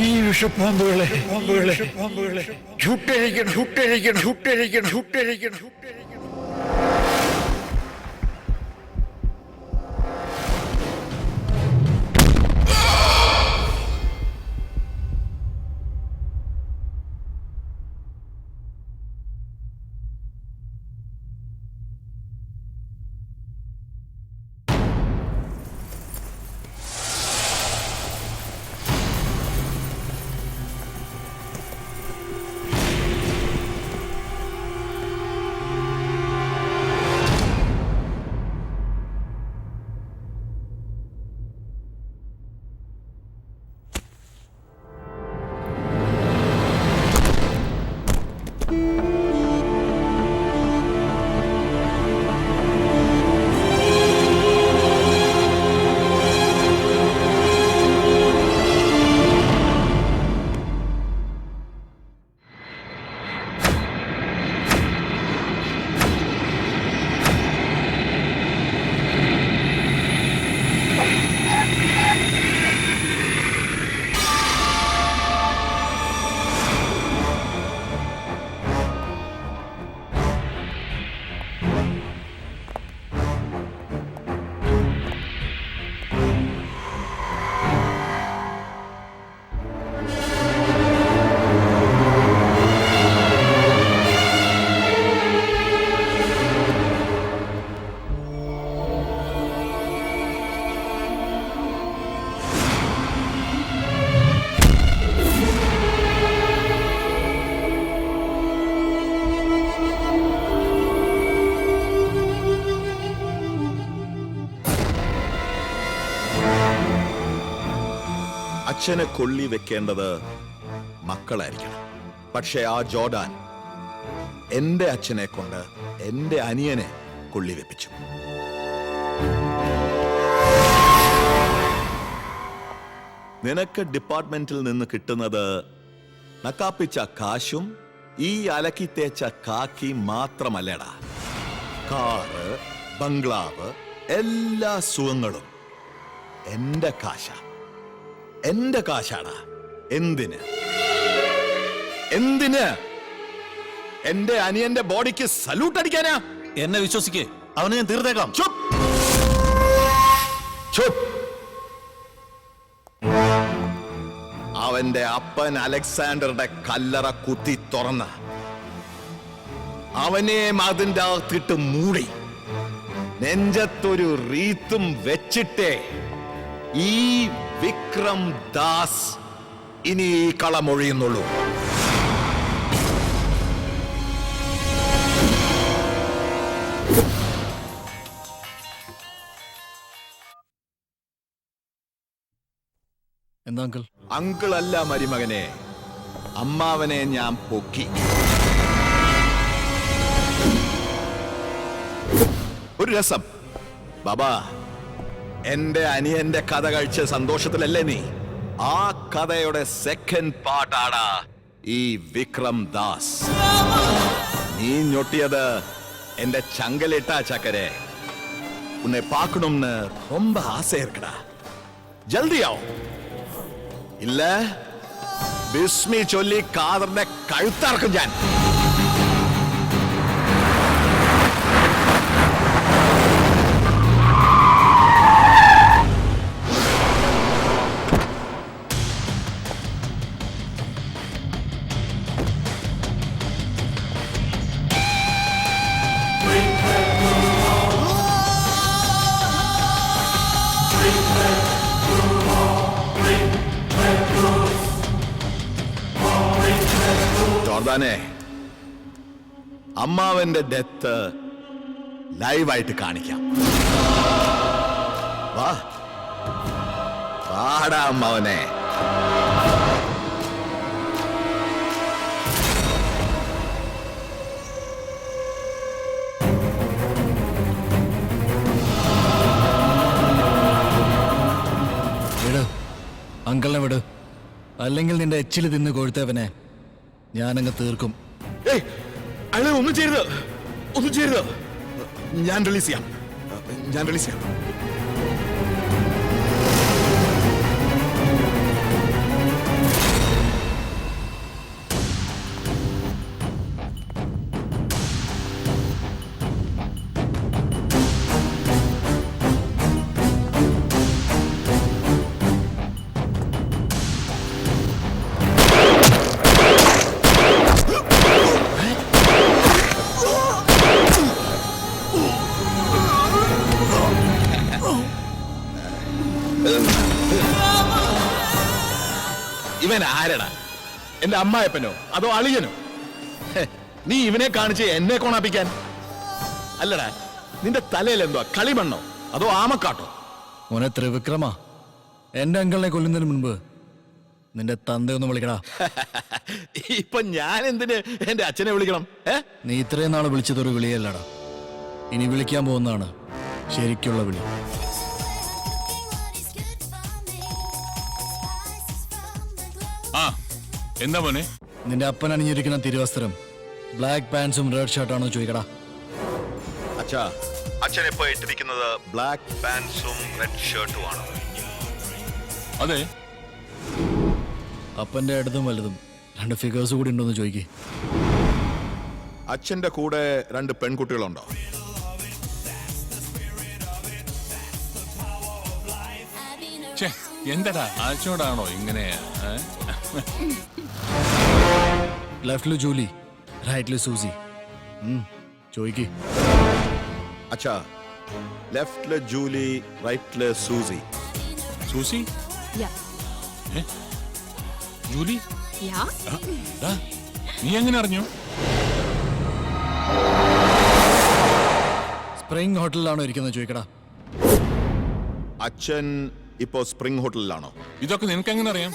Speaker 2: ഈ വിഷപ്പാമ്പുകളെ ചുട്ടഴിക്കണം ചുട്ടഴിക്കണം ചുട്ടഴിക്കണം ചുട്ടഴിക്കണം ചുട്ടഴിക്കണം.
Speaker 13: അച്ഛനെ കൊള്ളി വെക്കേണ്ടത് മക്കളായിരിക്കണം. പക്ഷെ ആ ജോർഡാൻ എന്റെ അച്ഛനെ കൊണ്ട് എന്റെ അനിയനെ കൊള്ളി വെപ്പിച്ചു. നിനക്ക് ഡിപ്പാർട്ട്മെന്റിൽ നിന്ന് കിട്ടുന്നത് നക്കാപ്പിച്ച കാശും ഈ അലക്കി തേച്ച കാക്കി മാത്രമല്ലടാ. കാറ്, ബംഗ്ലാവ്, എല്ലാ സുഖങ്ങളും എന്റെ കാശാ. എന്റെ കാശാടാ. എന്തിന് എന്തിന് എന്റെ അനിയന്റെ ബോഡിക്ക് സല്യൂട്ട് അടിക്കാനാ?
Speaker 7: എന്നെ വിശ്വസിക്കേ, അവനെ ഞാൻ തീർത്തേക്കാം.
Speaker 13: ചുപ് ചുപ്. അവന്റെ അപ്പൻ അലക്സാണ്ടറുടെ കല്ലറ കുത്തി തുറന്ന് അവനെ അതിന്റെ അകത്തിട്ട് മൂടി നെഞ്ചത്തൊരു റീത്തും വെച്ചിട്ടേ ഈ വിക്രം ദാസ് ഇനി ഈ കളമൊഴിയുന്നുള്ളൂ.
Speaker 18: എന്താ അങ്കിൾ?
Speaker 13: അങ്കിളല്ല മരുമകനെ, അമ്മാവനെ ഞാൻ പൊക്കി. ഒരു രസം ബാബാ, എന്റെ അനിയന്റെ കഥ കഴിച്ച സന്തോഷത്തിലല്ലേ നീ? ആ കഥയുടെ സെക്കൻഡ് പാർട്ടാടാ ഈ വിക്രം ദാസ്. നീ ഞൊട്ടിയത് എന്റെ ചങ്കലിട്ടാ ചക്കരെ. ഉന്നെ പാക്കണമെന്ന് ரொம்ப ആസை இருக்குடா. ജൽദിയാവും. ഇല്ല ബിസ്മി ചൊല്ലി കാദറിന്റെ കഴുത്തറക്കും ഞാൻ. ജോർദാനെ, അമ്മാവന്റെ ഡെത്ത് ലൈവായിട്ട് കാണിക്കാം. വാ വാടാ അമ്മാവനെ.
Speaker 18: വിട് അങ്കിളിനെ വിട്, അല്ലെങ്കിൽ നിന്റെ എച്ചില് തിന്ന് കൊഴുത്തവനെ ഞാനങ്ങ് തീർക്കും.
Speaker 13: അയാളെ ഒന്നും ചെയ്യരുത്, ഒന്നും ചെയ്യരുത്. ഞാൻ റിലീസ് ചെയ്യാം, ഞാൻ റിലീസ് ചെയ്യാം. ഇവൻ ആരടാ? എന്റെ അമ്മായപ്പനോ അതോ അളിയനോ? നീ ഇവനെ കാണിച്ച് എന്നെ കോണാപ്പിക്കാൻ? അല്ലടാ, നിന്റെ തലയിൽ എന്തുവാ, കളിമണ്ണോ അതോ ആമക്കാട്ടോ?
Speaker 18: മോനെ ത്രിവിക്രമ, എന്റെ അങ്കിളിനെ കൊല്ലുന്നതിന് മുൻപ് നിന്റെ തന്തയൊന്ന് വിളിക്കടാ.
Speaker 13: ഇപ്പൊ ഞാൻ എന്തിന് എന്റെ അച്ഛനെ വിളിക്കണം?
Speaker 18: നീ ഇത്രയും നാള് വിളിച്ചതൊരു വിളിയല്ലടാ, ഇനി വിളിക്കാൻ പോകുന്നതാണ് ശരിക്കുള്ള വിളി.
Speaker 3: എന്താ മോനെ?
Speaker 18: നിന്റെ അപ്പൻ അണിഞ്ഞിരിക്കുന്ന തിരുവസ്ത്രം ബ്ലാക്ക് പാൻസും റെഡ് ഷർട്ടാണോ ചോദിക്കടാ.
Speaker 13: അച്ഛാ, അച്ഛൻ ഇപ്പൊ ഇട്ടിരിക്കുന്നത് ബ്ലാക്ക് പാൻസും റെഡ് ഷർട്ടും ആണ്.
Speaker 3: അതെ.
Speaker 18: അപ്പന്റെ ഇടതും വലുതും രണ്ട് ഫിഗേഴ്സ് കൂടി ഉണ്ടോന്ന് ചോദിക്കേ.
Speaker 13: അച്ഛന്റെ കൂടെ രണ്ട് പെൺകുട്ടികളുണ്ടോ?
Speaker 3: എന്താടാ അച്ഛനോടാണോ ഇങ്ങനെ?
Speaker 18: ലെഫ്റ്റില് ജൂലി, റൈറ്റില് സൂസി. ചോദിക്കേ.
Speaker 13: അച്ഛാ, ലെഫ്റ്റില് ജൂലി, റൈറ്റില് സൂസി.
Speaker 3: സൂസി? ജൂലി? നീ എങ്ങനെ അറിഞ്ഞു?
Speaker 18: സ്പ്രിംഗ് ഹോട്ടലിലാണോ ഇരിക്കുന്നത് ചോദിക്കടാ.
Speaker 13: അച്ഛൻ ഇപ്പോ സ്പ്രിംഗ് ഹോട്ടലിലാണോ?
Speaker 3: ഇതൊക്കെ നിനക്ക് എങ്ങനെ അറിയാം?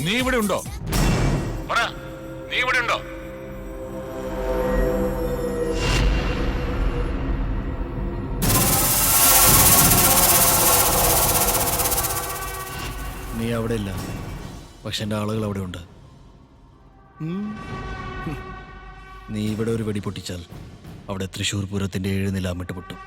Speaker 3: നീ ഇവിടെ ഉണ്ടോ? നീ ഇവിടെ ഉണ്ടോ?
Speaker 18: നീ അവിടെ ഇല്ല, പക്ഷെ എൻ്റെ ആളുകൾ അവിടെ ഉണ്ട്. നീ ഇവിടെ ഒരു വെടി പൊട്ടിച്ചാൽ അവിടെ തൃശ്ശൂർ പൂരത്തിന്റെ 7 നിലാമിട്ട് പൊട്ടും.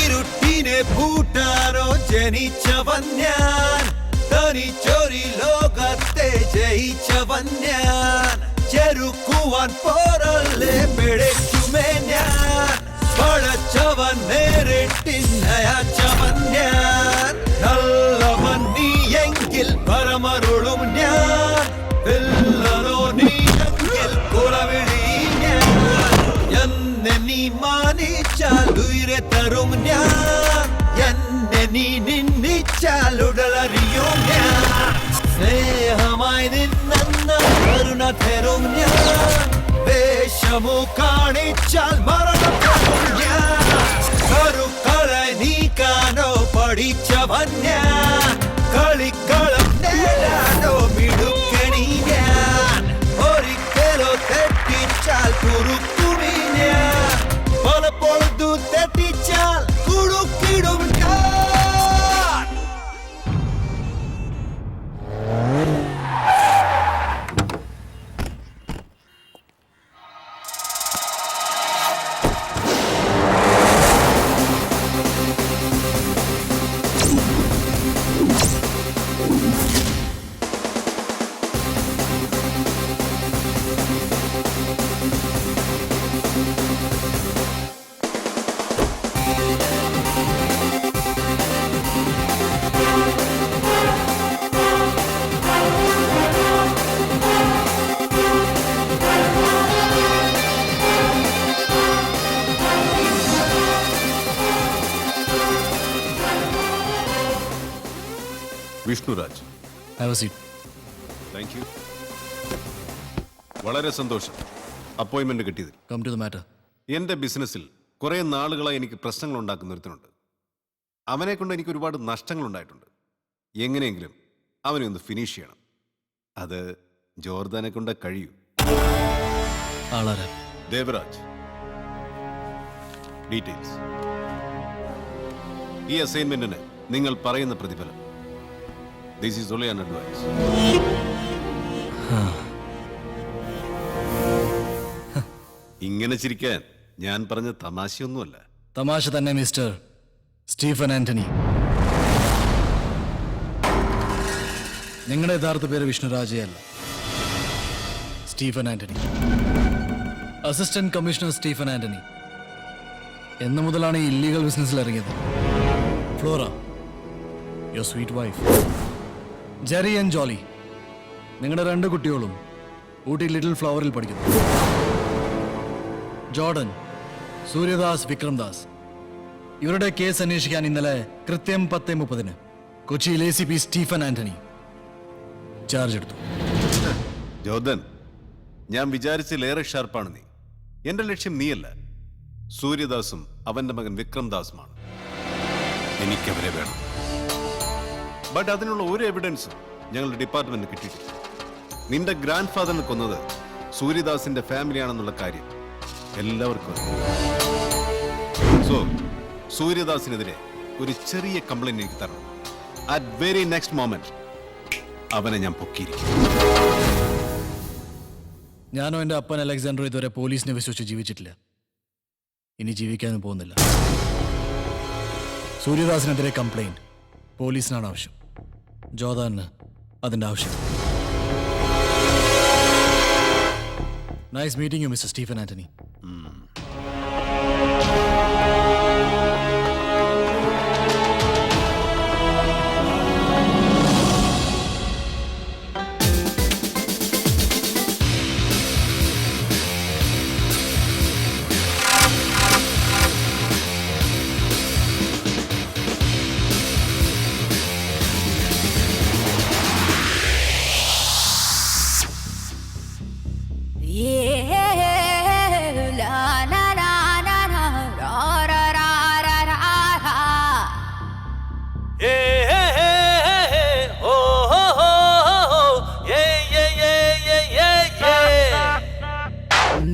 Speaker 20: ഇരുട്ടിനെ പൂട്ടാനോ ജനിച്ചവൻ ഞാൻ, തനിച്ചൊരു ലോകത്തെ ജയിച്ചവൻ ഞാൻ. ചെറുക്കുവാൻ പോരല്ലേ പിഴയ്ക്കുമേ ഞാൻ, പഴച്ചവൻ നേരിട്ടിന്നയച്ചവൻ ഞാൻ. ഉയിരെ തരും ഞാൻ എന്നെ നീ നിന്നിച്ചാൽ ഉടലറിയും ഞാൻ സ്നേഹമായി നിന്നെന്ന കരുണ തരും ഞാൻ വേഷമോ കാണിച്ചാൽ മരണം തരും ഞാൻ കരുക്കളെ നീക്കാനോ പഠിച്ചവൻ ഞാൻ കളിക്കളം നേടാനോ മിടുക്കണി ഞാൻ ഒരിക്കലോ തെറ്റിച്ചാൽ കുറുക്കുമി ഞാൻ പലപ്പോഴത്തു തെറ്റിച്ചാൽ കുടുക്കിടും ഞാൻ
Speaker 21: വിഷ്ണുരാജ്. Thank you. വളരെ സന്തോഷം അപ്പോയിന്റ്മെന്റ് കിട്ടിയതിൽ.
Speaker 18: Come to the matter.
Speaker 21: എന്റെ ബിസിനസ്സിൽ കുറെ നാളുകളായി എനിക്ക് പ്രശ്നങ്ങൾ ഉണ്ടാക്കുന്ന ഒരുത്തനുണ്ട്. അവനെ കൊണ്ട് എനിക്ക് ഒരുപാട് നഷ്ടങ്ങൾ ഉണ്ടായിട്ടുണ്ട്. എങ്ങനെയെങ്കിലും അവനെ ഒന്ന് ഫിനിഷ് ചെയ്യണം. അത് ജോർദാനെ കൊണ്ട് കഴിയൂ. ദേവരാജ്. ഡീറ്റെയിൽസ്. ഈ അസൈൻമെന്റിന് നിങ്ങൾ പറയുന്ന പ്രതിഫലം. This is only an advice. ഇങ്ങനെ ചിരിക്കാൻ ഞാൻ പറഞ്ഞ തമാശയൊന്നുമല്ല.
Speaker 18: തമാശ തന്നെ മിസ്റ്റർ സ്റ്റീഫൻ ആന്റണി. നിങ്ങളുടെ യഥാർത്ഥ പേര് വിഷ്ണുരാജയല്ല, Stephen Antony. Assistant commissioner Stephen Antony. എന്ന് മുതലാണ് ഈ ഇല്ലീഗൽ ബിസിനസ്സിൽ ഇറങ്ങിയത്? Flora, your sweet wife, Jerry and Jolly, നിങ്ങളുടെ 2 കുട്ടികളും ഊട്ടി ലിറ്റിൽ ഫ്ലവറിൽ പഠിക്കുന്നു. ജോർഡൻ, സൂര്യദാസ്, വിക്രംദാസ്. ഇവരുടെ കേസ് അന്വേഷിക്കാൻ ഇന്നലെ കൃത്യം 10:30 കൊച്ചിയിൽ ACP സ്റ്റീഫൻ ആന്റണി ചാർജ് എടുത്തു.
Speaker 21: ജോർദൻ, ഞാൻ വിചാരിച്ചിലേറെ ഷാർപ്പാണ് നീ. എന്റെ ലക്ഷ്യം നീയല്ല, സൂര്യദാസും അവന്റെ മകൻ വിക്രംദാസുമാണ്. എനിക്കവരെ വേണം. ബട്ട് അതിനുള്ള ഒരു എവിഡൻസും ഞങ്ങളുടെ ഡിപ്പാർട്ട്മെന്റിന് കിട്ടിയിട്ടില്ല. നിന്റെ ഗ്രാൻഡ് ഫാദറിനെ കൊന്നത് സൂര്യദാസിന്റെ ഫാമിലിയാണെന്നുള്ള കാര്യം എല്ലാവർക്കും അറിയാം. സോ സൂര്യദാസിനെതിരെ ഒരു ചെറിയ കംപ്ലൈന്റ് എനിക്ക് തരണം. അറ്റ് വെരി നെക്സ്റ്റ് മൊമെന്റ് അവനെ ഞാൻ പൊക്കിയിരിക്കും.
Speaker 18: ഞാനോ എൻ്റെ അപ്പൻ അലക്സാണ്ടർ ഇതുവരെ പോലീസിനെ വിശ്വസിച്ച് ജീവിച്ചിട്ടില്ല, ഇനി ജീവിക്കാനും പോകുന്നില്ല. സൂര്യദാസിനെതിരെ കംപ്ലൈന്റ് പോലീസിനാണ് ആവശ്യം, ജോർദാന് അതിൻ്റെ ആവശ്യം. Nice meeting you mister Stephen Antony.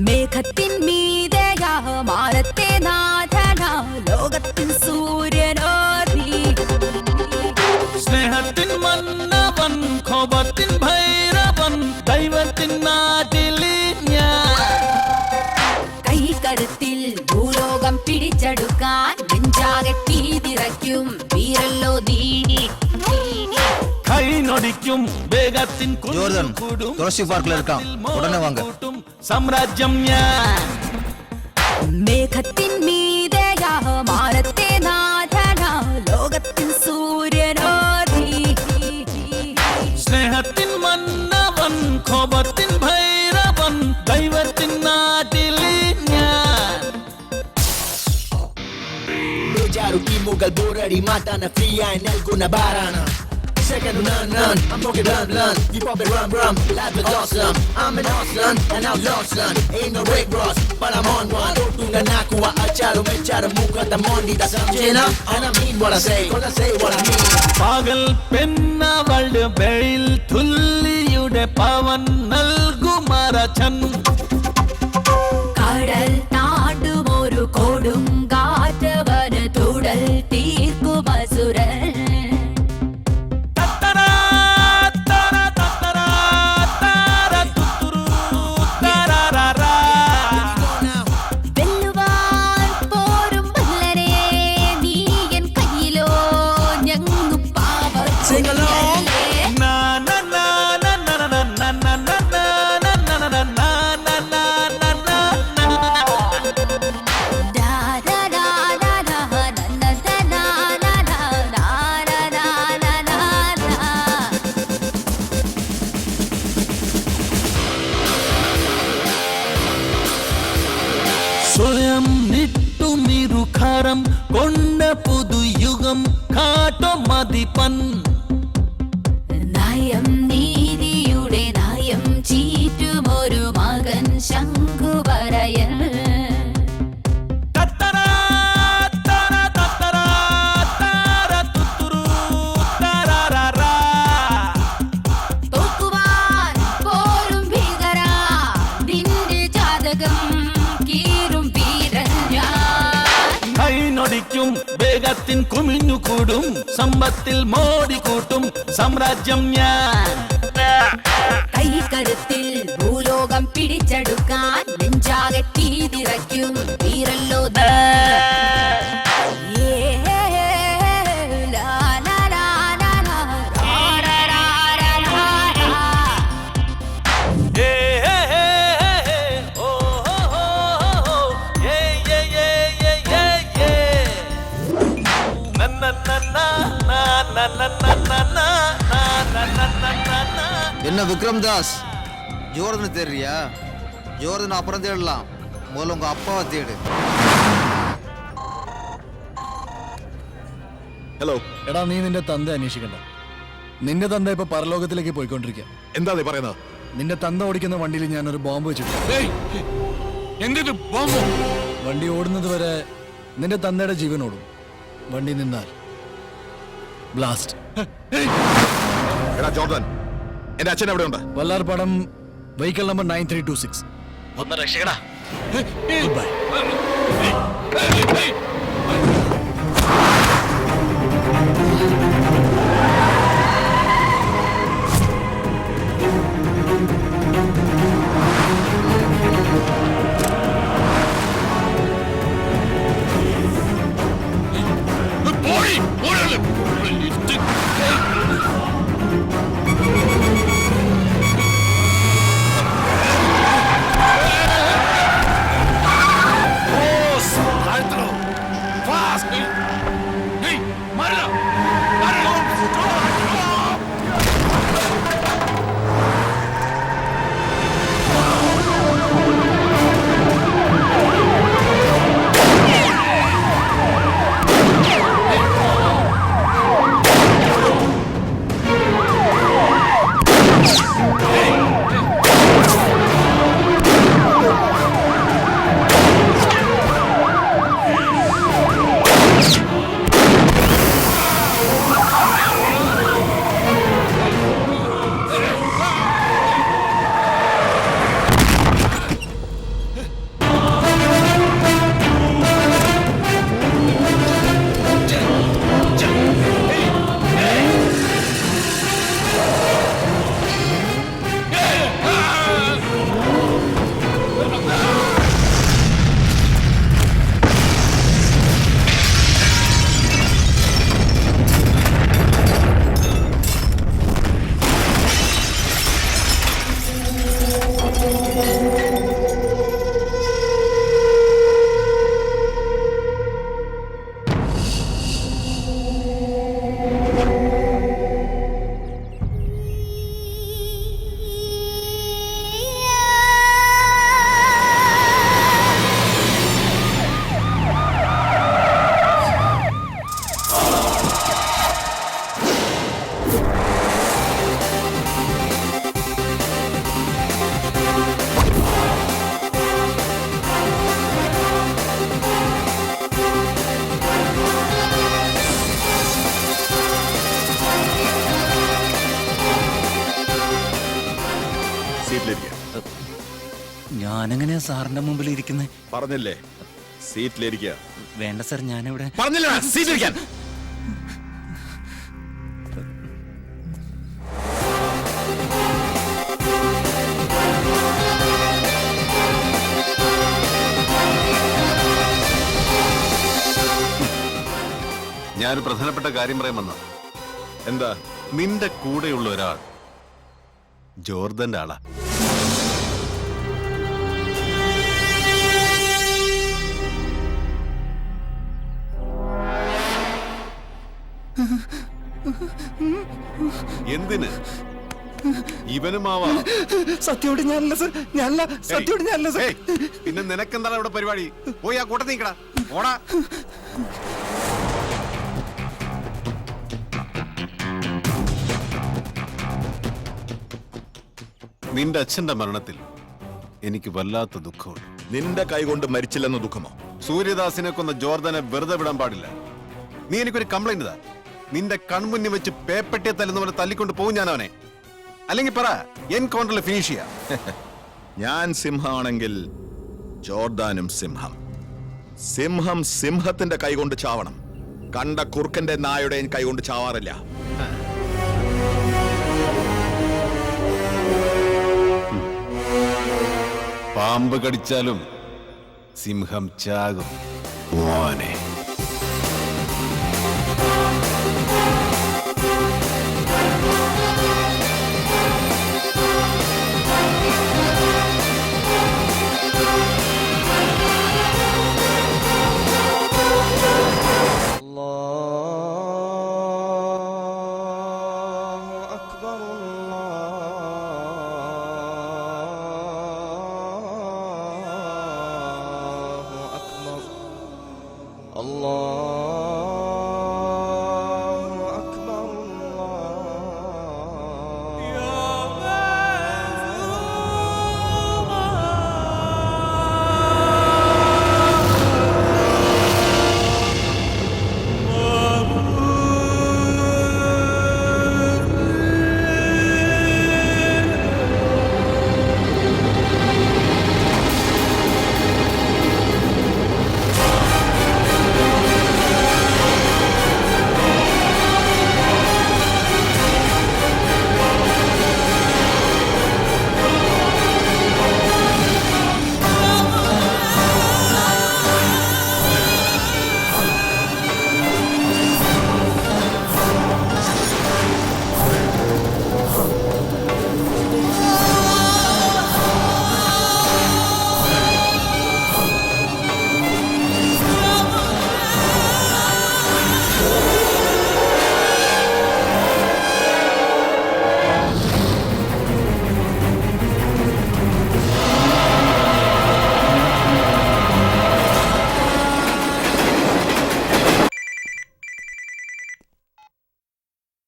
Speaker 11: മേഘത്തിൻ മീതയാ മാനത്തെ നാഥനാ ലോകത്തിൻ സൂര്യനോ നീ.
Speaker 20: സ്നേഹത്തിൻ മന്നവൻ കോപത്തിൻ ഭൈരവൻ ദൈവത്തിൻ നാട്ടിൽ ഞാൻ.
Speaker 11: കൈ കരുത്തിൽ ഭൂലോകം പിടിച്ചെടുക്കാൻ നെഞ്ചാകെ തീ നിറയ്ക്കും വീരല്ലോ നീ.
Speaker 20: കൈ നൊടിക്കും വേഗത്തിൻ
Speaker 5: ജോർദൻ, തുളസി പാർക്കിൽ ഇരിക്കാം, ഉടനെ വാങ്ങ.
Speaker 20: സാമ്രാജ്യം ഞാൻ.
Speaker 11: മേഘത്തിൻ മീതയാ മാനത്തെ നാഥനാ ലോകത്തിൻ സൂര്യനോ നീ.
Speaker 20: സ്നേഹത്തിൻ മന്നവൻ കോപത്തിൻ ഭൈരവൻ ദൈവത്തിൻ നാട്ടിൽ ഞാൻ.
Speaker 12: Sugal burari mata na fria en el guna barana. Second none, I'm talking blunt. You pop it rum, life is awesome. I'm an awesome, and I'm lost, son. Ain't no Rick Ross, but I'm on one. Tunga nakuha acharo, mecharo, muka tamondi, that's Jena. And I mean what I say, cause I say what I mean.
Speaker 20: പകൽ പെണ്ണവളുടെ വെയിൽ തുല്ലിയുടെ പവൻ നൽകുമറച്ചൻ
Speaker 15: കടൽ താണ്ടുമൊരു കൊടുങ്കാറ്റവന് തുടൽ തീർക്കുമസുരൻ
Speaker 12: Sing along.
Speaker 20: Na na na na na na na na na na na na na na na na na na
Speaker 15: da da da da da da da da da da da da.
Speaker 20: സ്വയം നിട്ടുമിരുഖരം കൊണ്ട പുതുയുഗം കാട്ടോ മതിപ്പൻ
Speaker 15: നയം നീതിയുടെ നയം ചീറ്റുമൊരു മകൻ ശംഖുവരയൻ തോക്കുവാൻ പോരും ഭീകര നിന്റെ ജാതകം കീറും വീരൻ ഞാൻ
Speaker 20: കൈനൊടിക്കും വേഗത്തിൻ കുമിഞ്ഞുകൂടും സമ്പത്തിൽ മോടിക്കൂട്ടും സാമ്രാജ്യം ഞാൻ
Speaker 15: കൈക്കരുത്തിൽ ഭൂലോകം പിടിച്ചെടുക്കാൻ നെഞ്ചാകെ തീ നിറയ്ക്കും വീരല്ലോ
Speaker 5: என்ன விக்ரம் தாஸ் ஜோர்தனை தேடுறியா? ஜோர்தனை அப்புறம் தேடலாம், முதல்ல உங்க அப்பாவை தேடு.
Speaker 13: ഹലോ.
Speaker 18: എടാ നീ നിന്റെ തന്ത അന്വേഷിക്കണ്ട. നിന്റെ തന്ത ഇപ്പൊ പരലോകത്തിലേക്ക് പോയിക്കൊണ്ടിരിക്കുക.
Speaker 13: എന്താ നീ പറയുന്നത്?
Speaker 18: നിന്റെ തന്ത ഓടിക്കുന്ന വണ്ടിയിൽ ഞാനൊരു ബോംബ് വെച്ചിട്ടുണ്ട്. വണ്ടി ഓടുന്നത് വരെ നിന്റെ തന്തയുടെ ജീവൻ ഓടും. വണ്ടി നിന്നാൽ ബ്ലാസ്റ്റ്.
Speaker 13: എടാ ജോർദാൻ, എന്റെ അച്ഛൻ എവിടെ ഉണ്ട്?
Speaker 18: Vallarpadam vehicle number 9326. ഒന്ന് രക്ഷകടാ. Good bye.
Speaker 7: ഞാനെങ്ങനെയാ സാറിന്റെ മുമ്പിൽ ഇരിക്കുന്നത്?
Speaker 13: പറഞ്ഞില്ലേ സീറ്റിലിരിക്കുക.
Speaker 7: വേണ്ട സാർ, ഞാനിവിടെ
Speaker 13: പറഞ്ഞില്ല സീറ്റിലിരിക്കാൻ.
Speaker 21: ഞാനൊരു പ്രധാനപ്പെട്ട കാര്യം പറയാൻ വന്ന.
Speaker 13: എന്താ?
Speaker 21: നിന്റെ കൂടെയുള്ള ഒരാൾ ജോർദന്റെ ആളാ. എന്തിന്? ഇവനുമാവാ.
Speaker 13: സത്യോട് ഞാനല്ല സർ, ഞാനല്ല. സത്യോട് ഞാനല്ല സർ.
Speaker 21: പിന്നെ നിനക്കെന്താണ് ഇവിടെ പരിപാടി? പോയി ആ കൂട്ടത്തിൽ നിൽക്കടാ. ഓടാ. നിന്റെ അച്ഛന്റെ മരണത്തിൽ എനിക്ക് വല്ലാത്ത ദുഃഖമുണ്ട്.
Speaker 13: നിന്റെ കൈകൊണ്ട് മരിച്ചില്ലെന്ന ദുഃഖമോ?
Speaker 21: സൂര്യദാസിനെ കൊന്ന ജോർദനെ വെറുതെ വിടാൻ പാടില്ല. നീ എനിക്കൊരു കംപ്ലൈന്റ് ഇതാ. നിന്റെ കൺമുന്നിൽ വെച്ച് പേപ്പട്ടിയെ തല്ലുന്ന പോലെ തല്ലിക്കൊണ്ട് പോകും ഞാൻ അവനെ. അല്ലെങ്കിൽ പറ, എൻകൗണ്ടറിൽ ഫിനിഷ് ചെയ്യാം.
Speaker 13: ഞാൻ സിംഹമാണെങ്കിൽ ജോർദാനും സിംഹം. സിംഹം സിംഹത്തിന്റെ കൈകൊണ്ട് ചാവണം. കണ്ട കുറുക്കന്റെ നായുടെയും കൈകൊണ്ട് ചാവാറില്ല.
Speaker 21: പാമ്പ് കടിച്ചാലും സിംഹം ചാകും മോനെ.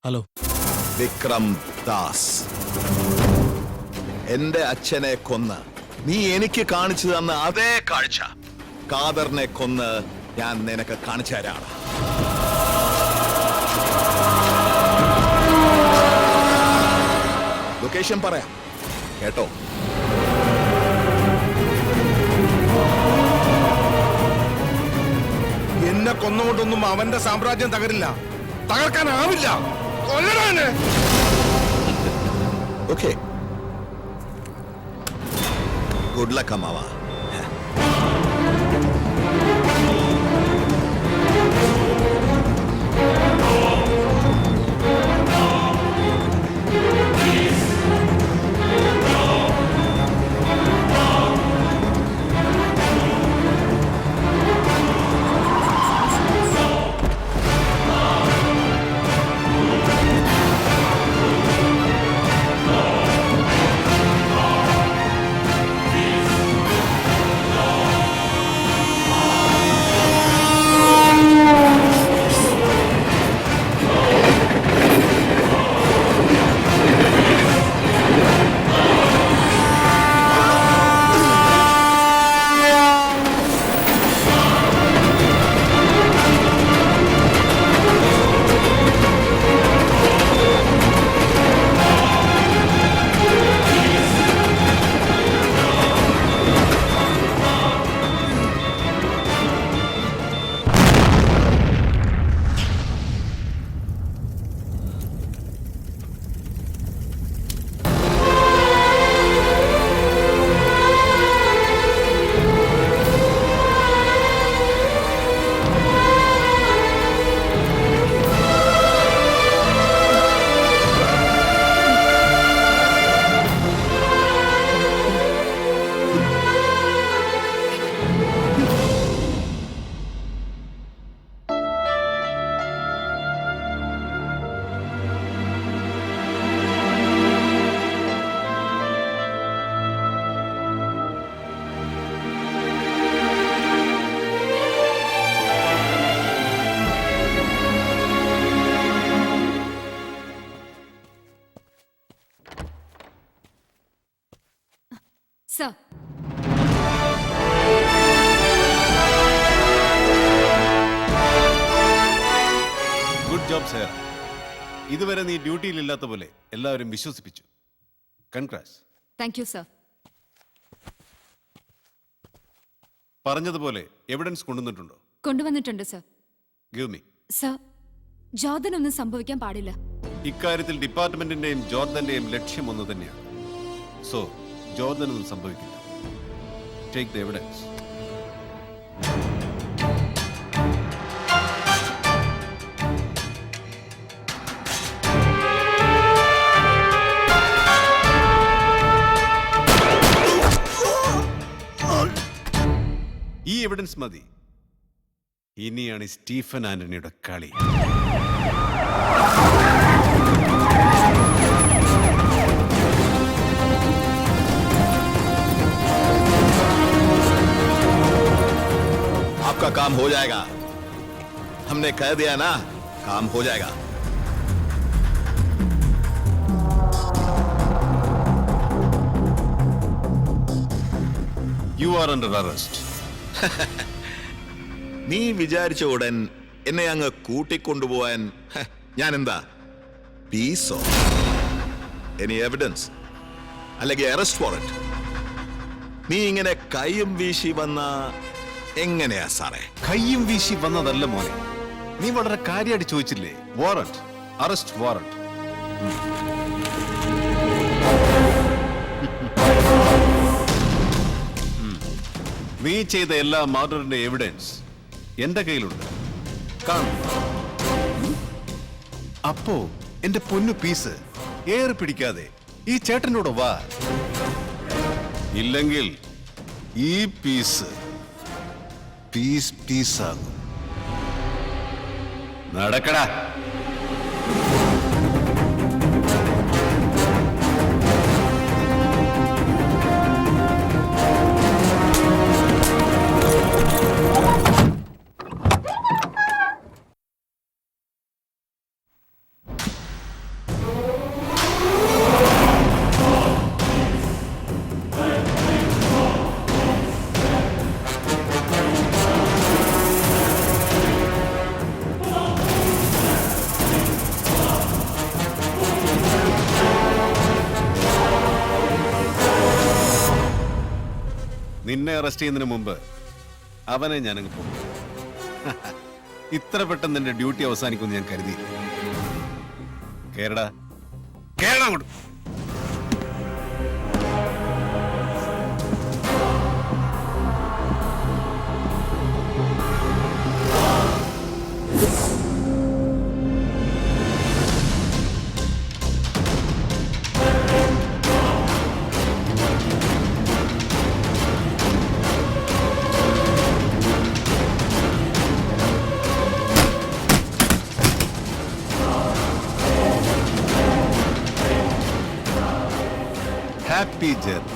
Speaker 18: ഹലോ.
Speaker 13: വിക്രം ദാസ്, എന്റെ അച്ഛനെ കൊന്ന് നീ എനിക്ക് കാണിച്ചു തന്ന അതേ കാഴ്ച ഖാദറിനെ കൊന്ന് ഞാൻ നിനക്ക് കാണിച്ചു തരാണ്. ലൊക്കേഷൻ പറയാം കേട്ടോ.
Speaker 19: എന്നെ കൊന്നുകൊണ്ടൊന്നും അവന്റെ സാമ്രാജ്യം തകരില്ല, തകർക്കാനാവില്ല. കൊല്ലണേ.
Speaker 13: ഓക്കെ, ഗുഡ് ലക്ക് അമ്മാവ.
Speaker 15: സർ.
Speaker 21: Good job sir. ഇതുവരെ നീ ഡ്യൂട്ടിയിലില്ലാത്ത പോലെ എല്ലാവരും വിശ്വസിപ്പിച്ചു. കൺഗ്രാറ്റ്സ്.
Speaker 15: Thank you sir.
Speaker 21: പറഞ്ഞതുപോലെ എവിഡൻസ് കൊണ്ടുവന്നിട്ടുണ്ടോ?
Speaker 15: കൊണ്ടുവന്നിട്ടുണ്ട് സർ.
Speaker 21: Give me.
Speaker 15: സർ, ജോർദനൊന്നും സംഭവിക്കാൻ പാടില്ല.
Speaker 21: ഇക്കാര്യത്തിൽ ഡിപ്പാർട്ട്മെന്റിന്റെയും ജോർദന്റെയും ലക്ഷ്യം ഒന്ന് തന്നെയാണ്. സോ ജോർദനൊന്നും സംഭവിക്കില്ല. Take the evidence. ഈ എവിഡൻസ് മതി. ഇനിയാണ് സ്റ്റീഫൻ ആന്റണിയുടെ കളി.
Speaker 13: आपका काम हो जाएगा. हमने कह दिया ना, काम हो जाएगा.
Speaker 21: You are under arrest.
Speaker 13: നീ വിചാരിച്ച ഉടൻ എന്നെ അങ്ങ് കൂട്ടിക്കൊണ്ടുപോവാൻ ഞാൻ എന്താ പീസോ? എനി എവിഡൻസ് അല്ലെങ്കിൽ അറസ്റ്റ് വാറന്റ്? നീ ഇങ്ങനെ കൈയും വീശി വന്ന എങ്ങനെയാ സാറേ?
Speaker 21: കൈയും വീശി വന്നതല്ല മോനെ, നീ വളരെ കാര്യമായിട്ട് ചോദിച്ചില്ലേ? Warrant, arrest warrant. നീ ചെയ്ത എല്ലാ മർഡറിന്റെ എവിഡൻസ് എന്റെ കയ്യിലുണ്ട്. കാണും. അപ്പോ എന്റെ പൊന്നു പീസ് ഏറെ പിടിക്കാതെ ഈ ചേട്ടനോട് വാ. ഇല്ലെങ്കിൽ ഈ പീസ് പീസാകും. നടക്കടാ. നിന്നെ അറസ്റ്റ് ചെയ്യുന്നതിന് മുമ്പ് അവനെ ഞാനങ്ങ് പോകും. ഇത്ര പെട്ടെന്ന് എന്റെ ഡ്യൂട്ടി അവസാനിക്കുമെന്ന് ഞാൻ കരുതിയില്ല. കേരള അങ്ങോട്ട്. Happy journey.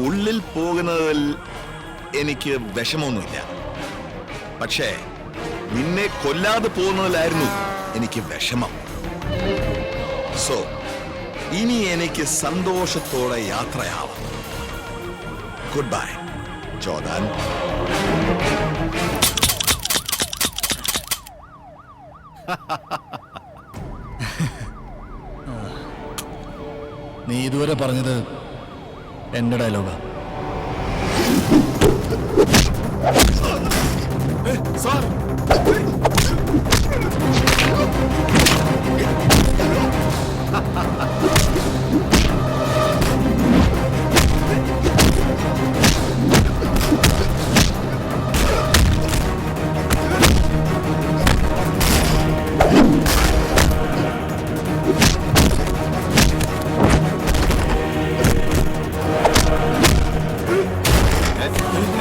Speaker 13: ഉള്ളിൽ പോകുന്നതിൽ എനിക്ക് വിഷമമൊന്നുമില്ല. പക്ഷേ നിന്നെ കൊല്ലാതെ പോകുന്നതിലായിരുന്നു എനിക്ക് വിഷമം. സോ ഇനി എനിക്ക് സന്തോഷത്തോടെ യാത്രയാവാം. Good bye Jordan.
Speaker 18: നീ ഇതുവരെ പറഞ്ഞത് എന്റെ ഡയലോഗാ.
Speaker 13: സാർ,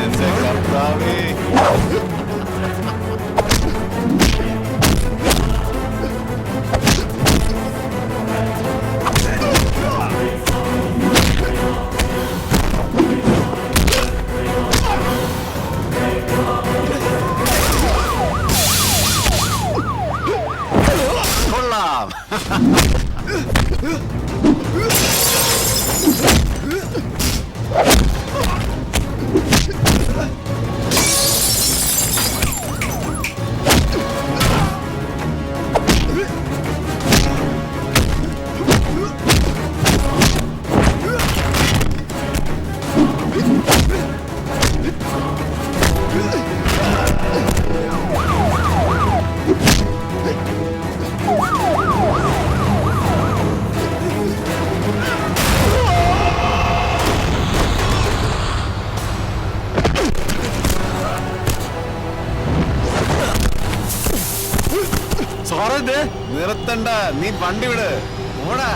Speaker 21: എന്റെ കർത്താവേ. നിർത്തണ്ട, നീ വണ്ടി വിട്, ഓടാ.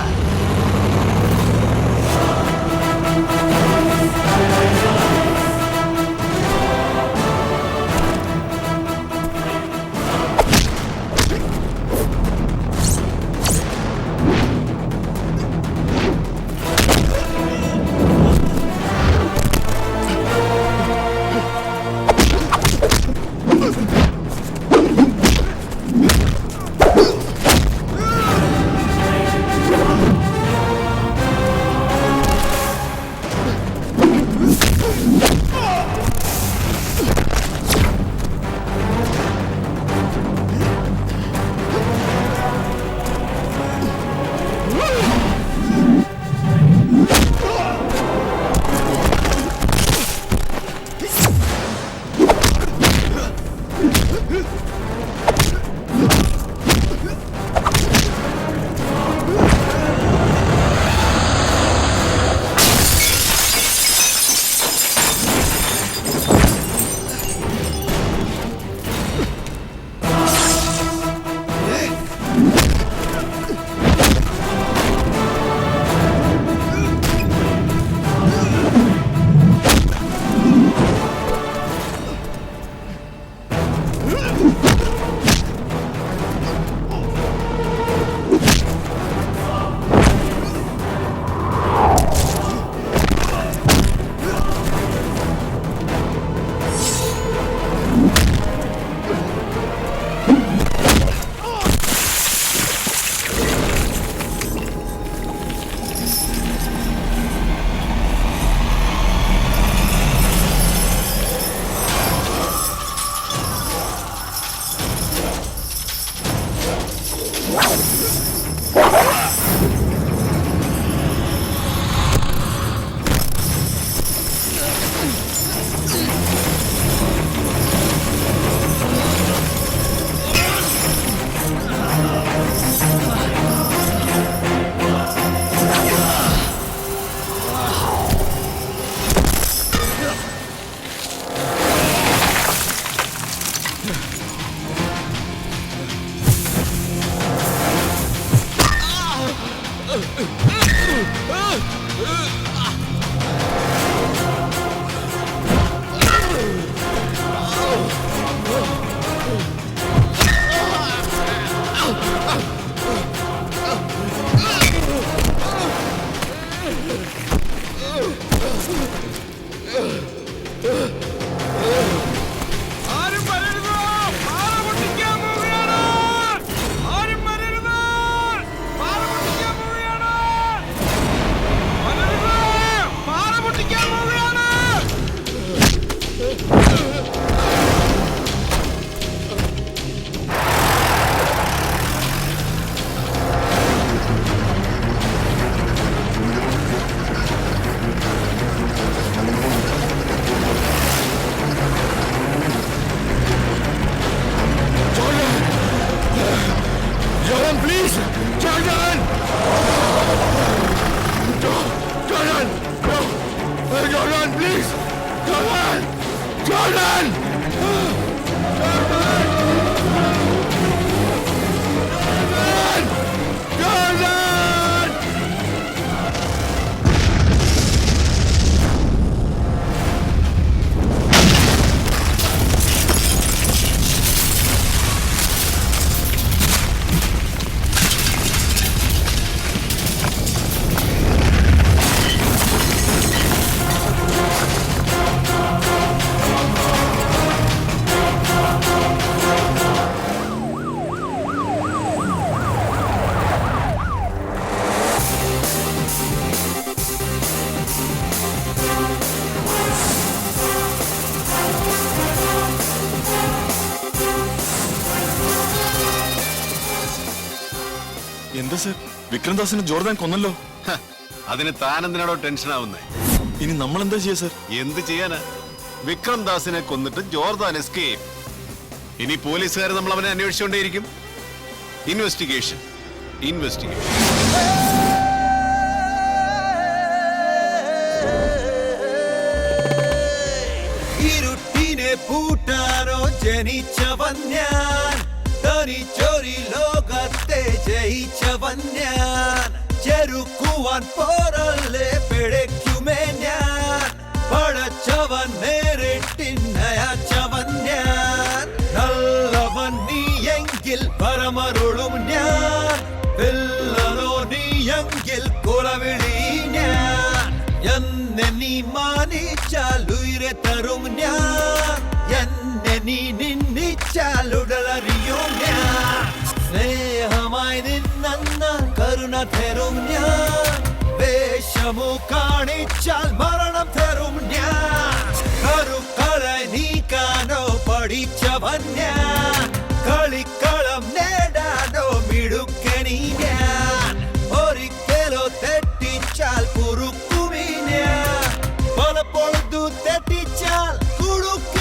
Speaker 9: എന്താ സർ, വിക്രംദാസിനെ ജോർദാൻ കൊന്നല്ലോ.
Speaker 21: അതിന് താൻ എന്തിനാണോ ടെൻഷൻ ആവുന്നേ?
Speaker 9: ഇനി നമ്മൾ എന്താ ചെയ്യാ സർ?
Speaker 21: എന്ത് ചെയ്യാനാ? വിക്രം ദാസിനെ കൊന്നിട്ട് ജോർദാൻ എസ്കേപ്പ്. ഇനി പോലീസുകാർ നമ്മൾ അവനെ അന്വേഷിച്ചുകൊണ്ടേയിരിക്കും. ഇൻവെസ്റ്റിഗേഷൻ.
Speaker 20: ഇരുട്ടിനെ പൂട്ടാനോ ജനിച്ചവൻ ഞാൻ, തനിച്ചൊരു ലോകത്തെ ജയിച്ചവൻ ഞാൻ, ചെറുക്കുവാൻ പോരല്ലേ പിഴയ്ക്കുമേ ഞാൻ, പടച്ചവൻ നേരിട്ടിന്നയച്ചവൻ ഞാൻ, നല്ലവൻ നീയെങ്കിൽ പരമരുളും ഞാൻ, വില്ലനോ നീയെങ്കിൽ കുലവിളി ഞാൻ, എന്നെ നീ മാനിച്ചാൽ ഉയരെ തരും ഞാൻ, എന്നെ നീ നിന്ദിച്ചാൽ ഉടലറിയും ഞാൻ, സ്നേഹമായി നിന്ന കരുണ തരും ഞാൻ, വേഷമു കാണിച്ചാൽ മരണം തരും ഞാൻ, കരുക്കളെ നീക്കാനോ പഠിച്ചവൻ ഞാൻ, കളിക്കളം നേടാനോ മിടുക്കണി ഞാൻ, ഒരിക്കലോ തെറ്റിച്ചാൽ കുറുക്കുമീ ഞാൻ, പലപ്പോഴും തെറ്റിച്ചാൽ കുടുക്കി